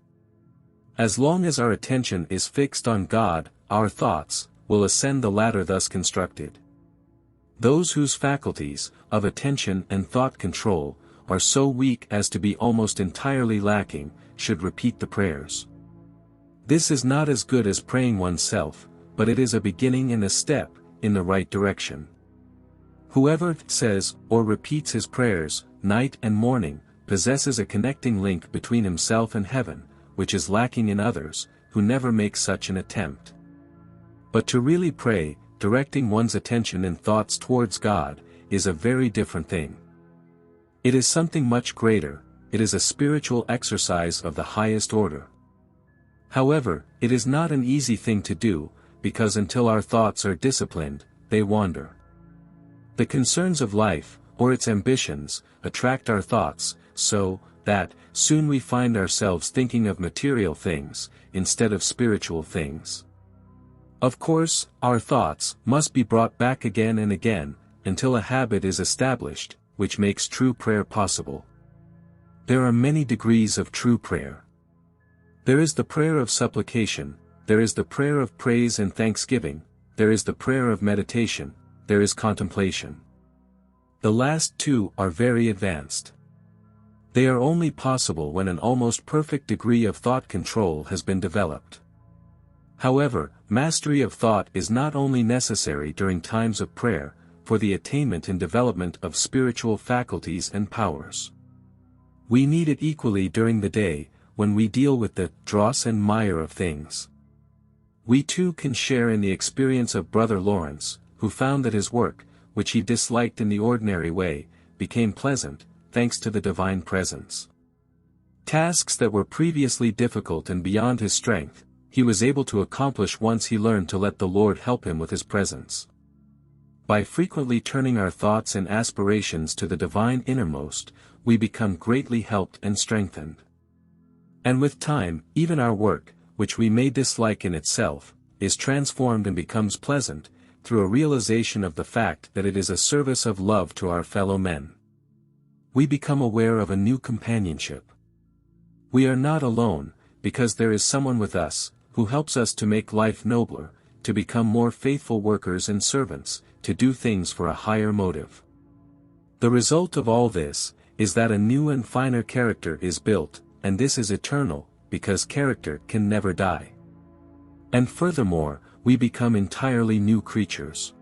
As long as our attention is fixed on God, our thoughts will ascend the ladder thus constructed. Those whose faculties, of attention and thought control, are so weak as to be almost entirely lacking, should repeat the prayers. This is not as good as praying oneself, but it is a beginning and a step, in the right direction. Whoever says, or repeats his prayers, night and morning, possesses a connecting link between himself and heaven, which is lacking in others, who never make such an attempt. But to really pray, directing one's attention and thoughts towards God, is a very different thing. It is something much greater, it is a spiritual exercise of the highest order. However, it is not an easy thing to do, because until our thoughts are disciplined, they wander. The concerns of life, or its ambitions, attract our thoughts, so that soon we find ourselves thinking of material things, instead of spiritual things. Of course, our thoughts must be brought back again and again, until a habit is established, which makes true prayer possible. There are many degrees of true prayer. There is the prayer of supplication, there is the prayer of praise and thanksgiving, there is the prayer of meditation, there is contemplation. The last two are very advanced. They are only possible when an almost perfect degree of thought control has been developed. However, mastery of thought is not only necessary during times of prayer, for the attainment and development of spiritual faculties and powers. We need it equally during the day, when we deal with the dross and mire of things. We too can share in the experience of Brother Lawrence, who found that his work, which he disliked in the ordinary way, became pleasant, thanks to the divine presence. Tasks that were previously difficult and beyond his strength, he was able to accomplish once he learned to let the Lord help him with his presence. By frequently turning our thoughts and aspirations to the divine innermost, we become greatly helped and strengthened. And with time, even our work, which we may dislike in itself, is transformed and becomes pleasant, through a realization of the fact that it is a service of love to our fellow men. We become aware of a new companionship. We are not alone, because there is someone with us, who helps us to make life nobler, to become more faithful workers and servants, to do things for a higher motive. The result of all this, is that a new and finer character is built, and this is eternal, because character can never die. And furthermore, we become entirely new creatures.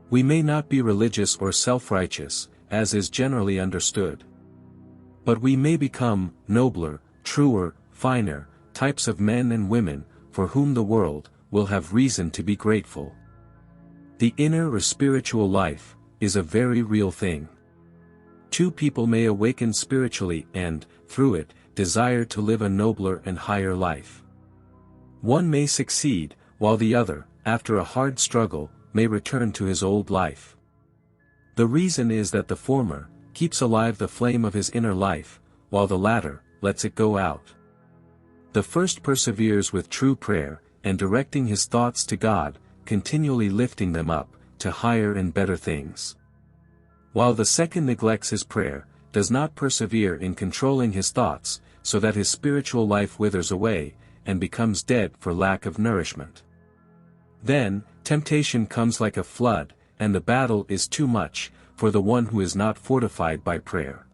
We may not be religious or self-righteous, as is generally understood. But we may become nobler, truer, finer, types of men and women, for whom the world will have reason to be grateful. The inner or spiritual life is a very real thing. Two people may awaken spiritually and, through it, desire to live a nobler and higher life. One may succeed, while the other, after a hard struggle, may return to his old life. The reason is that the former keeps alive the flame of his inner life, while the latter lets it go out. The first perseveres with true prayer, and directing his thoughts to God, continually lifting them up, to higher and better things. While the second neglects his prayer, does not persevere in controlling his thoughts, so that his spiritual life withers away, and becomes dead for lack of nourishment. Then, temptation comes like a flood, and the battle is too much, for the one who is not fortified by prayer.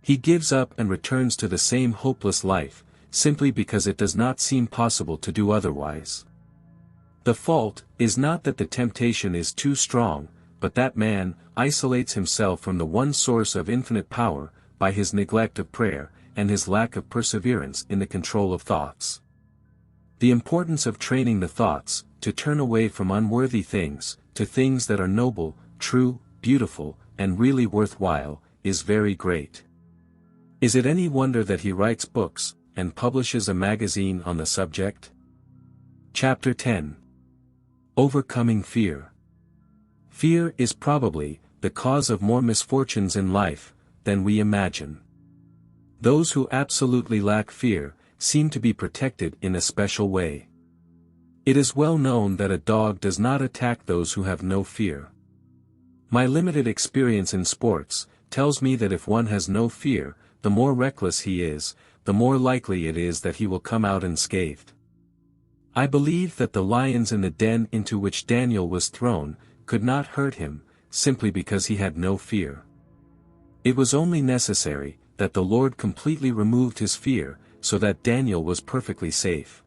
He gives up and returns to the same hopeless life, simply because it does not seem possible to do otherwise. The fault is not that the temptation is too strong, but that man isolates himself from the one source of infinite power, by his neglect of prayer, and his lack of perseverance in the control of thoughts. The importance of training the thoughts, to turn away from unworthy things, to things that are noble, true, beautiful, and really worthwhile, is very great. Is it any wonder that he writes books, and publishes a magazine on the subject? Chapter 10. Overcoming Fear. Fear is probably the cause of more misfortunes in life than we imagine. Those who absolutely lack fear seem to be protected in a special way. It is well known that a dog does not attack those who have no fear. My limited experience in sports tells me that if one has no fear, the more reckless he is, the more likely it is that he will come out unscathed. I believe that the lions in the den into which Daniel was thrown could not hurt him, simply because he had no fear. It was only necessary that the Lord completely removed his fear, so that Daniel was perfectly safe.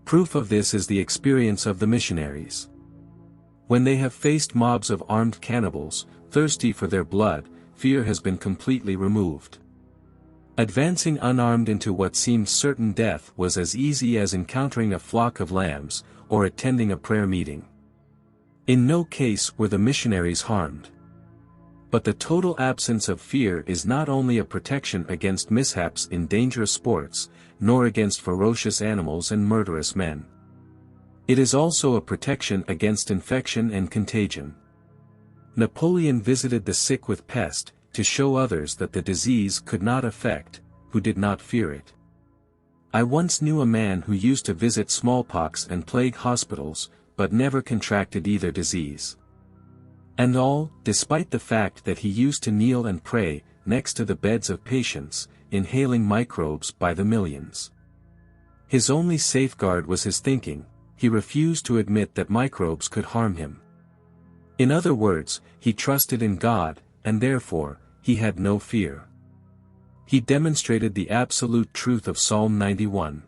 Proof of this is the experience of the missionaries. When they have faced mobs of armed cannibals, thirsty for their blood, fear has been completely removed. Advancing unarmed into what seemed certain death was as easy as encountering a flock of lambs, or attending a prayer meeting. In no case were the missionaries harmed. But the total absence of fear is not only a protection against mishaps in dangerous sports, nor against ferocious animals and murderous men. It is also a protection against infection and contagion. Napoleon visited the sick with pest, to show others that the disease could not affect, who did not fear it. I once knew a man who used to visit smallpox and plague hospitals, but never contracted either disease. And all, despite the fact that he used to kneel and pray, next to the beds of patients, inhaling microbes by the millions. His only safeguard was his thinking. He refused to admit that microbes could harm him. In other words, he trusted in God, and therefore, he had no fear. He demonstrated the absolute truth of Psalm 91.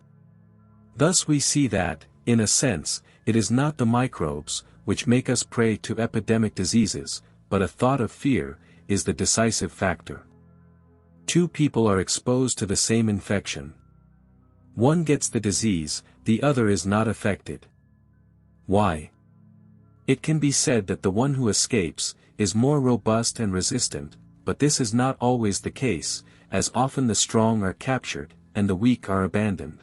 Thus we see that, in a sense, it is not the microbes, which make us prey to epidemic diseases, but a thought of fear, is the decisive factor. Two people are exposed to the same infection. One gets the disease, the other is not affected. Why? It can be said that the one who escapes, is more robust and resistant, but this is not always the case, as often the strong are captured, and the weak are abandoned.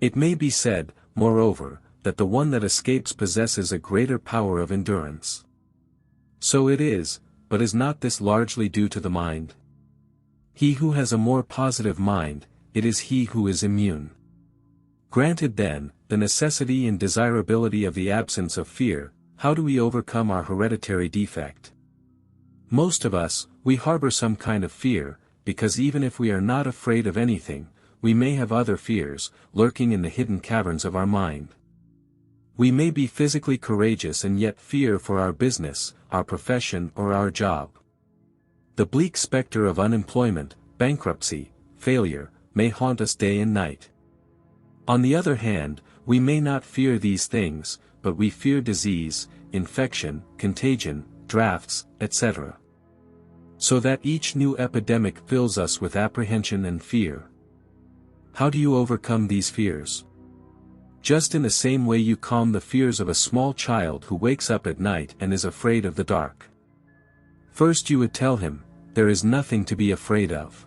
It may be said, moreover, that the one that escapes possesses a greater power of endurance. So it is, but is not this largely due to the mind? He who has a more positive mind, it is he who is immune. Granted then, the necessity and desirability of the absence of fear, how do we overcome our hereditary defect? Most of us, we harbor some kind of fear, because even if we are not afraid of anything, we may have other fears, lurking in the hidden caverns of our mind. We may be physically courageous and yet fear for our business, our profession or our job. The bleak specter of unemployment, bankruptcy, failure, may haunt us day and night. On the other hand, we may not fear these things, but we fear disease, infection, contagion, drafts, etc. So that each new epidemic fills us with apprehension and fear. How do you overcome these fears? Just in the same way you calm the fears of a small child who wakes up at night and is afraid of the dark. First you would tell him, there is nothing to be afraid of.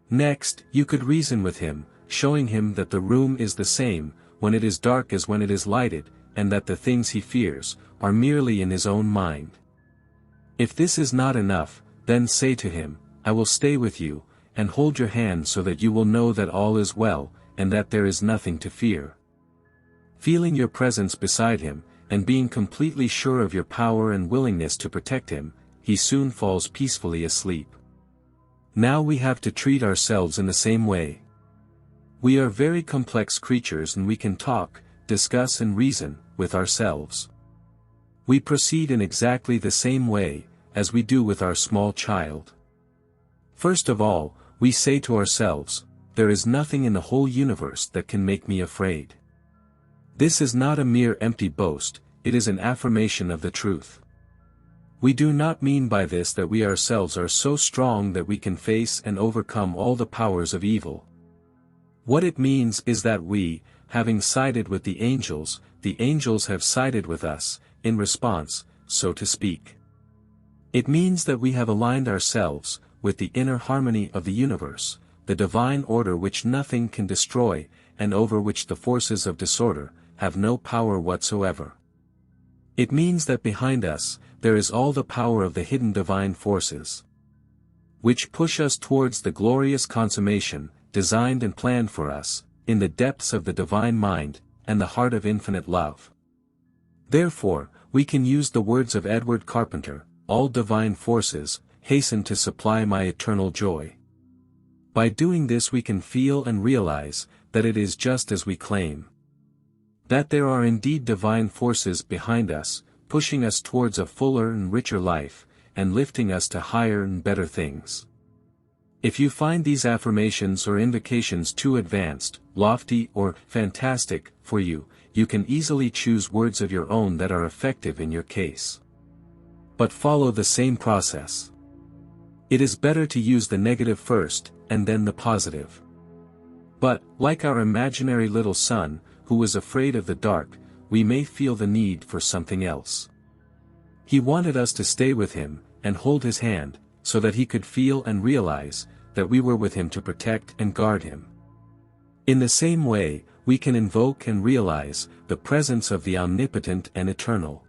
Next, you could reason with him, showing him that the room is the same, when it is dark as when it is lighted, and that the things he fears, are merely in his own mind. If this is not enough, then say to him, I will stay with you, and hold your hand so that you will know that all is well, and that there is nothing to fear. Feeling your presence beside him, and being completely sure of your power and willingness to protect him, he soon falls peacefully asleep. Now we have to treat ourselves in the same way. We are very complex creatures and we can talk, discuss and reason, with ourselves. We proceed in exactly the same way, as we do with our small child. First of all, we say to ourselves, there is nothing in the whole universe that can make me afraid. This is not a mere empty boast, it is an affirmation of the truth. We do not mean by this that we ourselves are so strong that we can face and overcome all the powers of evil. What it means is that we, having sided with the angels have sided with us, in response, so to speak. It means that we have aligned ourselves, with the inner harmony of the universe, the divine order which nothing can destroy, and over which the forces of disorder, have no power whatsoever. It means that behind us, there is all the power of the hidden divine forces, which push us towards the glorious consummation, designed and planned for us, in the depths of the divine mind, and the heart of infinite love. Therefore, we can use the words of Edward Carpenter, all divine forces, hasten to supply my eternal joy. By doing this we can feel and realize, that it is just as we claim. That there are indeed divine forces behind us, pushing us towards a fuller and richer life, and lifting us to higher and better things. If you find these affirmations or invocations too advanced, lofty or fantastic for you, you can easily choose words of your own that are effective in your case. But follow the same process. It is better to use the negative first, and then the positive. But, like our imaginary little son, who was afraid of the dark, we may feel the need for something else. He wanted us to stay with him, and hold his hand, so that he could feel and realize, that we were with him to protect and guard him. In the same way, we can invoke and realize, the presence of the omnipotent and eternal.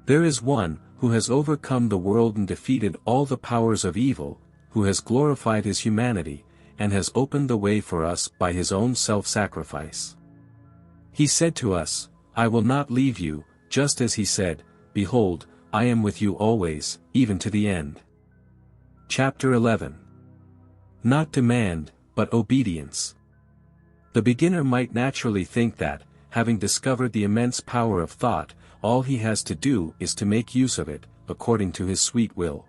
There is one, who has overcome the world and defeated all the powers of evil, who has glorified his humanity, and has opened the way for us by his own self-sacrifice. He said to us, I will not leave you, just as he said, Behold, I am with you always, even to the end. Chapter 11. Not demand, but obedience. The beginner might naturally think that, having discovered the immense power of thought, all he has to do is to make use of it, according to his sweet will.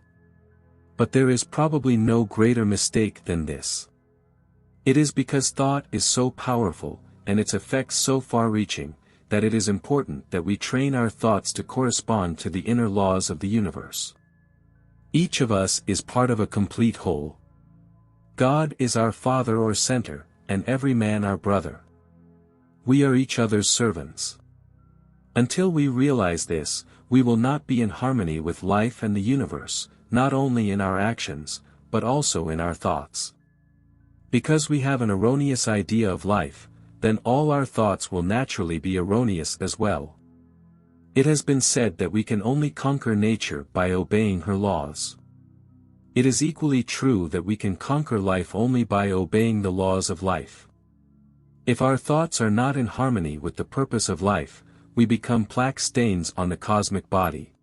But there is probably no greater mistake than this. It is because thought is so powerful, and its effects so far-reaching, that it is important that we train our thoughts to correspond to the inner laws of the universe. Each of us is part of a complete whole. God is our Father or center, and every man our brother. We are each other's servants. Until we realize this, we will not be in harmony with life and the universe, not only in our actions, but also in our thoughts. Because we have an erroneous idea of life, then all our thoughts will naturally be erroneous as well. It has been said that we can only conquer nature by obeying her laws. It is equally true that we can conquer life only by obeying the laws of life. If our thoughts are not in harmony with the purpose of life, we become plaque stains on the cosmic body.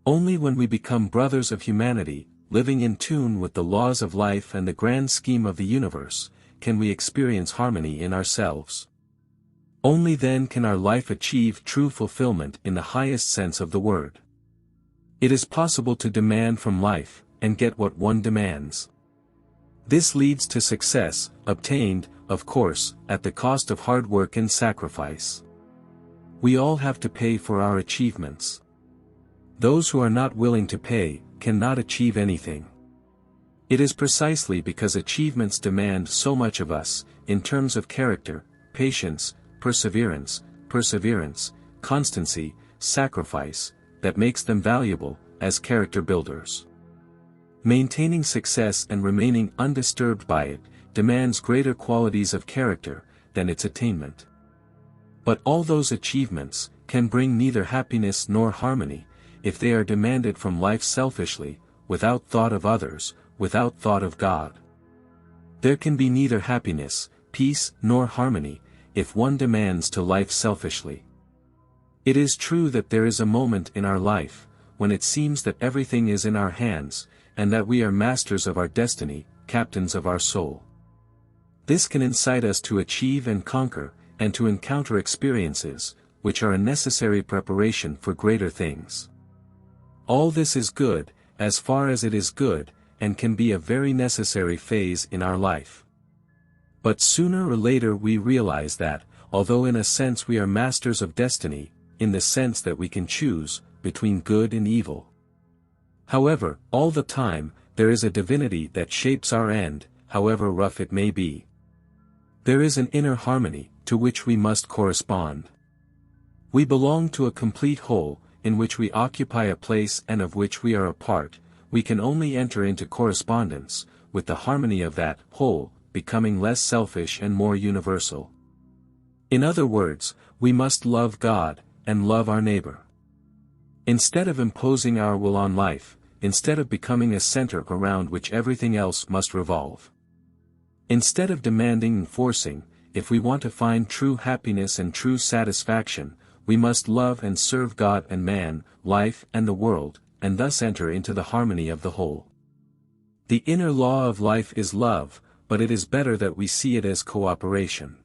Only when we become brothers of humanity, living in tune with the laws of life and the grand scheme of the universe, can we experience harmony in ourselves. Only then can our life achieve true fulfillment in the highest sense of the word. It is possible to demand from life, and get what one demands. This leads to success, obtained, of course, at the cost of hard work and sacrifice. We all have to pay for our achievements. Those who are not willing to pay, cannot achieve anything. It is precisely because achievements demand so much of us, in terms of character, patience, perseverance, constancy, sacrifice, that makes them valuable, as character builders. Maintaining success and remaining undisturbed by it, demands greater qualities of character, than its attainment. But all those achievements, can bring neither happiness nor harmony, if they are demanded from life selfishly, without thought of others, without thought of God. There can be neither happiness, peace, nor harmony, if one demands to life selfishly. It is true that there is a moment in our life, when it seems that everything is in our hands, and that we are masters of our destiny, captains of our soul. This can incite us to achieve and conquer, and to encounter experiences, which are a necessary preparation for greater things. All this is good, as far as it is good, and can be a very necessary phase in our life. But sooner or later we realize that, although in a sense we are masters of destiny, in the sense that we can choose, between good and evil. However, all the time, there is a divinity that shapes our end, however rough it may be. There is an inner harmony, to which we must correspond. We belong to a complete whole, in which we occupy a place and of which we are a part. We can only enter into correspondence, with the harmony of that whole, becoming less selfish and more universal. In other words, we must love God, and love our neighbor. Instead of imposing our will on life, instead of becoming a center around which everything else must revolve. Instead of demanding and forcing, if we want to find true happiness and true satisfaction, we must love and serve God and man, life and the world, and thus enter into the harmony of the whole. The inner law of life is love, but it is better that we see it as cooperation.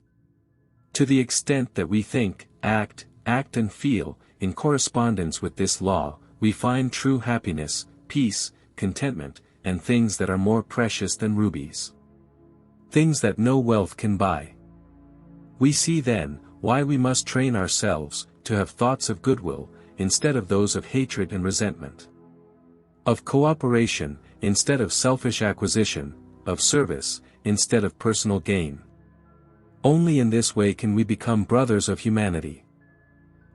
To the extent that we think, act and feel, in correspondence with this law, we find true happiness, peace, contentment, and things that are more precious than rubies. Things that no wealth can buy. We see then, why we must train ourselves, to have thoughts of goodwill, instead of those of hatred and resentment. Of cooperation, instead of selfish acquisition, of service, instead of personal gain. Only in this way can we become brothers of humanity.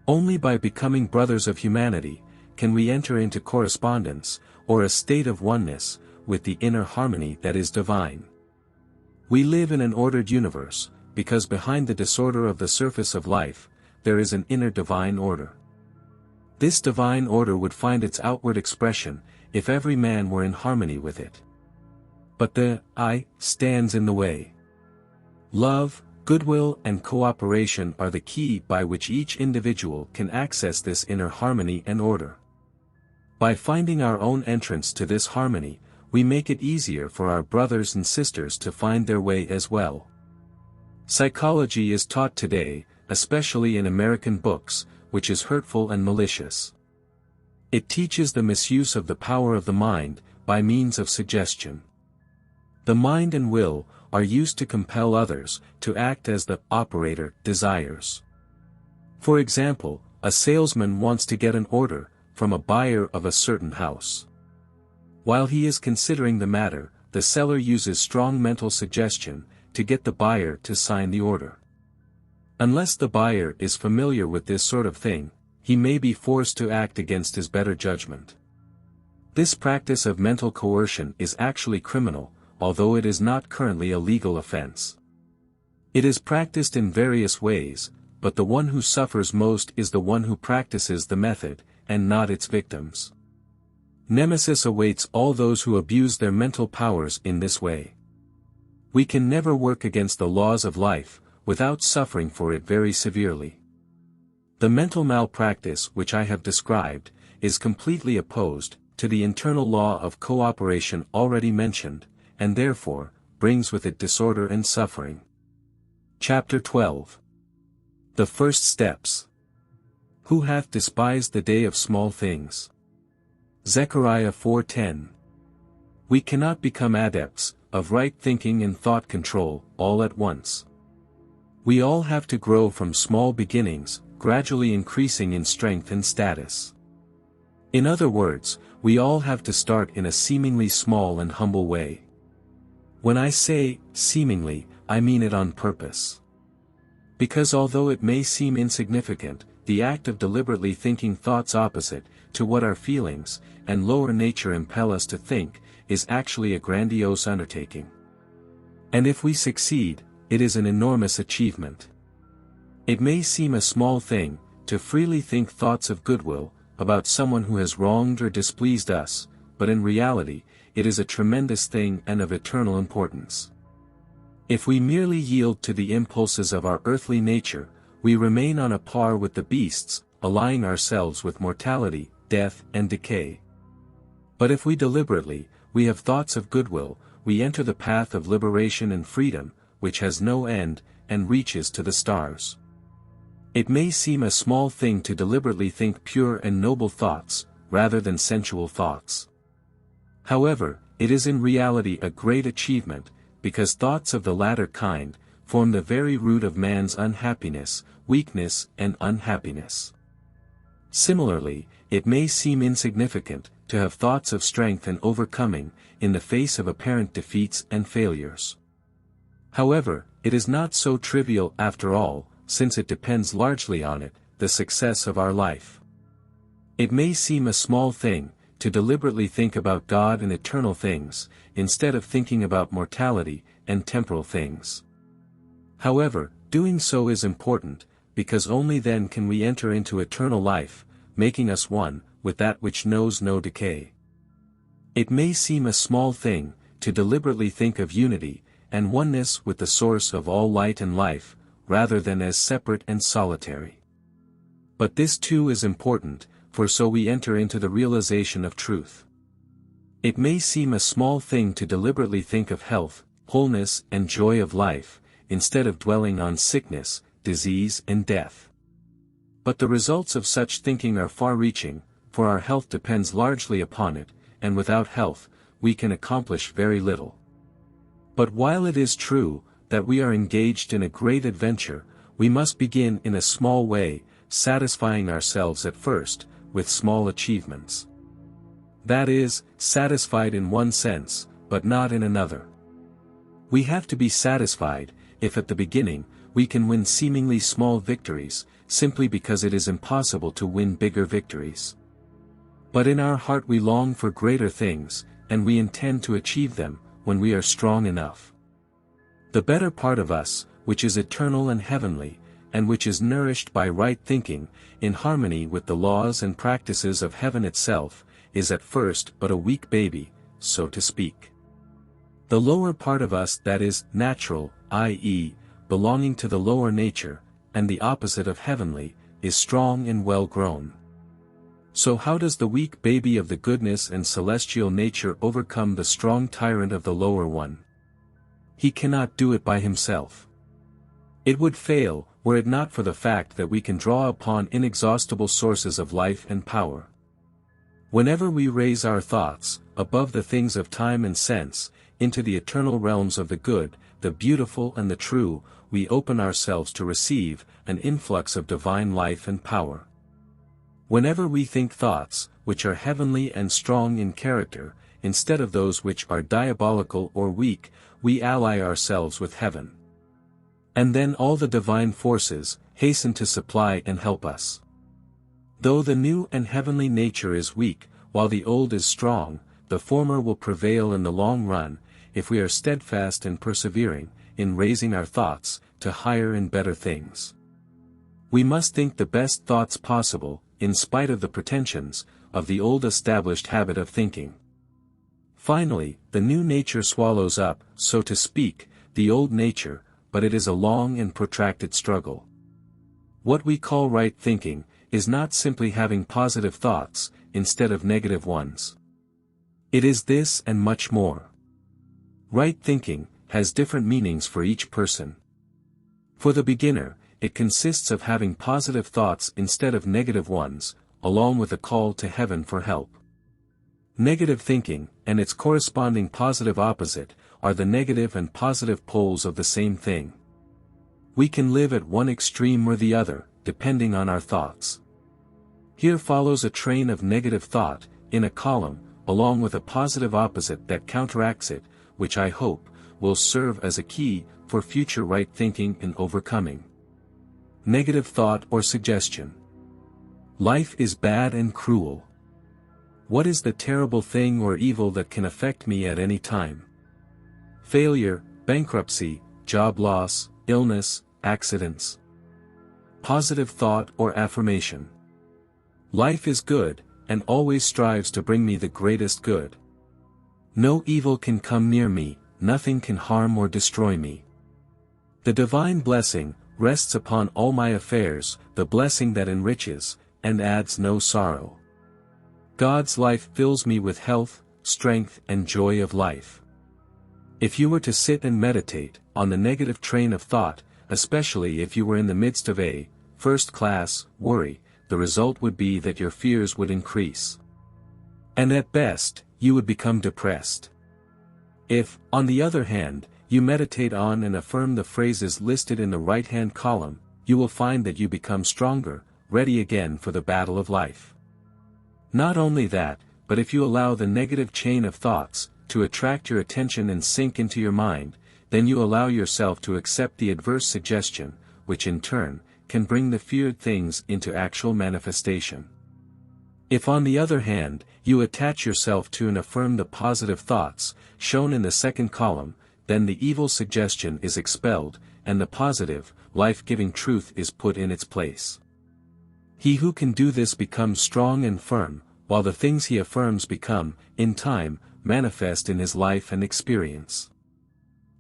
Only by becoming brothers of humanity, can we enter into correspondence, or a state of oneness, with the inner harmony that is divine. We live in an ordered universe, because behind the disorder of the surface of life, there is an inner divine order. This divine order would find its outward expression, if every man were in harmony with it. But the I stands in the way. Love, goodwill and cooperation are the key by which each individual can access this inner harmony and order. By finding our own entrance to this harmony, we make it easier for our brothers and sisters to find their way as well. Psychology is taught today, especially in American books, which is hurtful and malicious. It teaches the misuse of the power of the mind, by means of suggestion. The mind and will are used to compel others to act as the operator desires. For example, a salesman wants to get an order from a buyer of a certain house. While he is considering the matter, the seller uses strong mental suggestion to get the buyer to sign the order. Unless the buyer is familiar with this sort of thing, he may be forced to act against his better judgment. This practice of mental coercion is actually criminal, although it is not currently a legal offense. It is practiced in various ways, but the one who suffers most is the one who practices the method, and not its victims. Nemesis awaits all those who abuse their mental powers in this way. We can never work against the laws of life, without suffering for it very severely. The mental malpractice which I have described, is completely opposed to the internal law of cooperation already mentioned, and therefore, brings with it disorder and suffering. Chapter 12. The First Steps. Who hath despised the day of small things? Zechariah 4:10. We cannot become adepts of right thinking and thought control all at once. We all have to grow from small beginnings, gradually increasing in strength and status. In other words, we all have to start in a seemingly small and humble way. When I say, seemingly, I mean it on purpose. Because although it may seem insignificant, the act of deliberately thinking thoughts opposite to what our feelings and lower nature impel us to think, is actually a grandiose undertaking. And if we succeed, it is an enormous achievement. It may seem a small thing, to freely think thoughts of goodwill, about someone who has wronged or displeased us, but in reality, it is a tremendous thing and of eternal importance. If we merely yield to the impulses of our earthly nature, we remain on a par with the beasts, allying ourselves with mortality, death and decay. But if we deliberately, we have thoughts of goodwill, we enter the path of liberation and freedom, which has no end, and reaches to the stars. It may seem a small thing to deliberately think pure and noble thoughts, rather than sensual thoughts. However, it is in reality a great achievement, because thoughts of the latter kind, form the very root of man's unhappiness, weakness and unhappiness. Similarly, it may seem insignificant, to have thoughts of strength and overcoming, in the face of apparent defeats and failures. However, it is not so trivial after all, since it depends largely on it, the success of our life. It may seem a small thing, to deliberately think about God and eternal things, instead of thinking about mortality and temporal things. However, doing so is important, because only then can we enter into eternal life, making us one with that which knows no decay. It may seem a small thing, to deliberately think of unity, and oneness with the source of all light and life, rather than as separate and solitary. But this too is important, for so we enter into the realization of truth. It may seem a small thing to deliberately think of health, wholeness and joy of life, instead of dwelling on sickness, disease and death. But the results of such thinking are far-reaching, for our health depends largely upon it, and without health, we can accomplish very little. But while it is true, that we are engaged in a great adventure, we must begin in a small way, satisfying ourselves at first, with small achievements. That is, satisfied in one sense, but not in another. We have to be satisfied, if at the beginning, we can win seemingly small victories, simply because it is impossible to win bigger victories. But in our heart we long for greater things, and we intend to achieve them, when we are strong enough. The better part of us, which is eternal and heavenly, and which is nourished by right thinking, in harmony with the laws and practices of heaven itself, is at first but a weak baby, so to speak. The lower part of us that is natural, i.e., belonging to the lower nature, and the opposite of heavenly, is strong and well grown. So how does the weak baby of the goodness and celestial nature overcome the strong tyrant of the lower one? He cannot do it by himself. It would fail, were it not for the fact that we can draw upon inexhaustible sources of life and power. Whenever we raise our thoughts, above the things of time and sense, into the eternal realms of the good, the beautiful and the true, we open ourselves to receive an influx of divine life and power. Whenever we think thoughts, which are heavenly and strong in character, instead of those which are diabolical or weak, we ally ourselves with heaven. And then all the divine forces hasten to supply and help us. Though the new and heavenly nature is weak, while the old is strong, the former will prevail in the long run, if we are steadfast and persevering, in raising our thoughts, to higher and better things. We must think the best thoughts possible, in spite of the pretensions, of the old established habit of thinking. Finally, the new nature swallows up, so to speak, the old nature, but it is a long and protracted struggle. What we call right thinking, is not simply having positive thoughts, instead of negative ones. It is this and much more. Right thinking has different meanings for each person. For the beginner, it consists of having positive thoughts instead of negative ones, along with a call to heaven for help. Negative thinking, and its corresponding positive opposite, are the negative and positive poles of the same thing. We can live at one extreme or the other, depending on our thoughts. Here follows a train of negative thought, in a column, along with a positive opposite that counteracts it, which I hope, will serve as a key, for future right thinking and overcoming. Negative thought or suggestion. Life is bad and cruel. What is the terrible thing or evil that can affect me at any time? Failure, bankruptcy, job loss, illness, accidents. Positive thought or affirmation. Life is good, and always strives to bring me the greatest good. No evil can come near me, nothing can harm or destroy me. The divine blessing rests upon all my affairs, the blessing that enriches, and adds no sorrow. God's life fills me with health, strength and joy of life. If you were to sit and meditate on the negative train of thought, especially if you were in the midst of a first-class worry, the result would be that your fears would increase. And at best, you would become depressed. If, on the other hand, you meditate on and affirm the phrases listed in the right-hand column, you will find that you become stronger, ready again for the battle of life. Not only that, but if you allow the negative chain of thoughts to attract your attention and sink into your mind, then you allow yourself to accept the adverse suggestion, which in turn, can bring the feared things into actual manifestation. If on the other hand, you attach yourself to and affirm the positive thoughts, shown in the second column, then the evil suggestion is expelled, and the positive, life-giving truth is put in its place. He who can do this becomes strong and firm, while the things he affirms become, in time, manifest in his life and experience.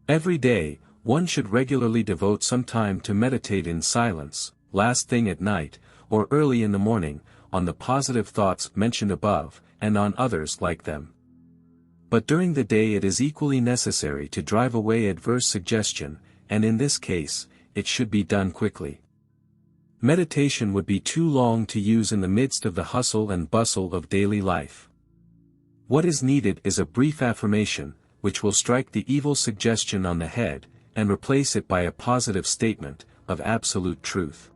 Every day, one should regularly devote some time to meditate in silence, last thing at night, or early in the morning, on the positive thoughts mentioned above, and on others like them. But during the day it is equally necessary to drive away adverse suggestion, and in this case, it should be done quickly. Meditation would be too long to use in the midst of the hustle and bustle of daily life. What is needed is a brief affirmation, which will strike the evil suggestion on the head, and replace it by a positive statement, of absolute truth.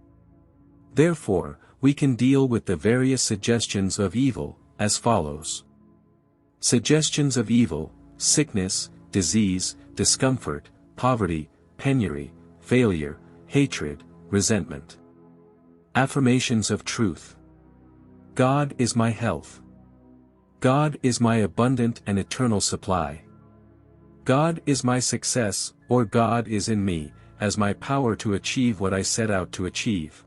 Therefore, we can deal with the various suggestions of evil, as follows. Suggestions of evil: sickness, disease, discomfort, poverty, penury, failure, hatred, resentment. Affirmations of truth. God is my health. God is my abundant and eternal supply. God is my success, or God is in me, as my power to achieve what I set out to achieve.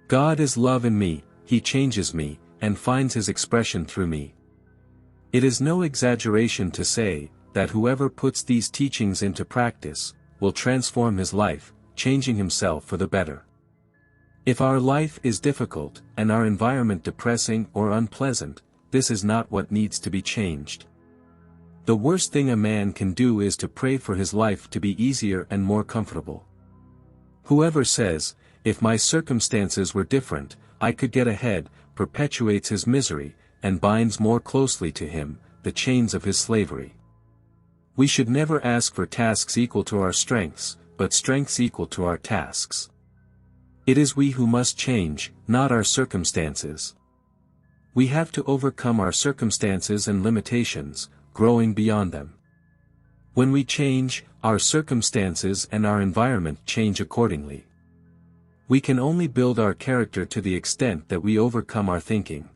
God is love in me, He changes me, and finds His expression through me. It is no exaggeration to say, that whoever puts these teachings into practice, will transform his life, changing himself for the better. If our life is difficult, and our environment depressing or unpleasant, this is not what needs to be changed. The worst thing a man can do is to pray for his life to be easier and more comfortable. Whoever says, "If my circumstances were different, I could get ahead," perpetuates his misery, and binds more closely to him, the chains of his slavery. We should never ask for tasks equal to our strengths, but strengths equal to our tasks. It is we who must change, not our circumstances. We have to overcome our circumstances and limitations, growing beyond them. When we change, our circumstances and our environment change accordingly. We can only build our character to the extent that we overcome our thinking.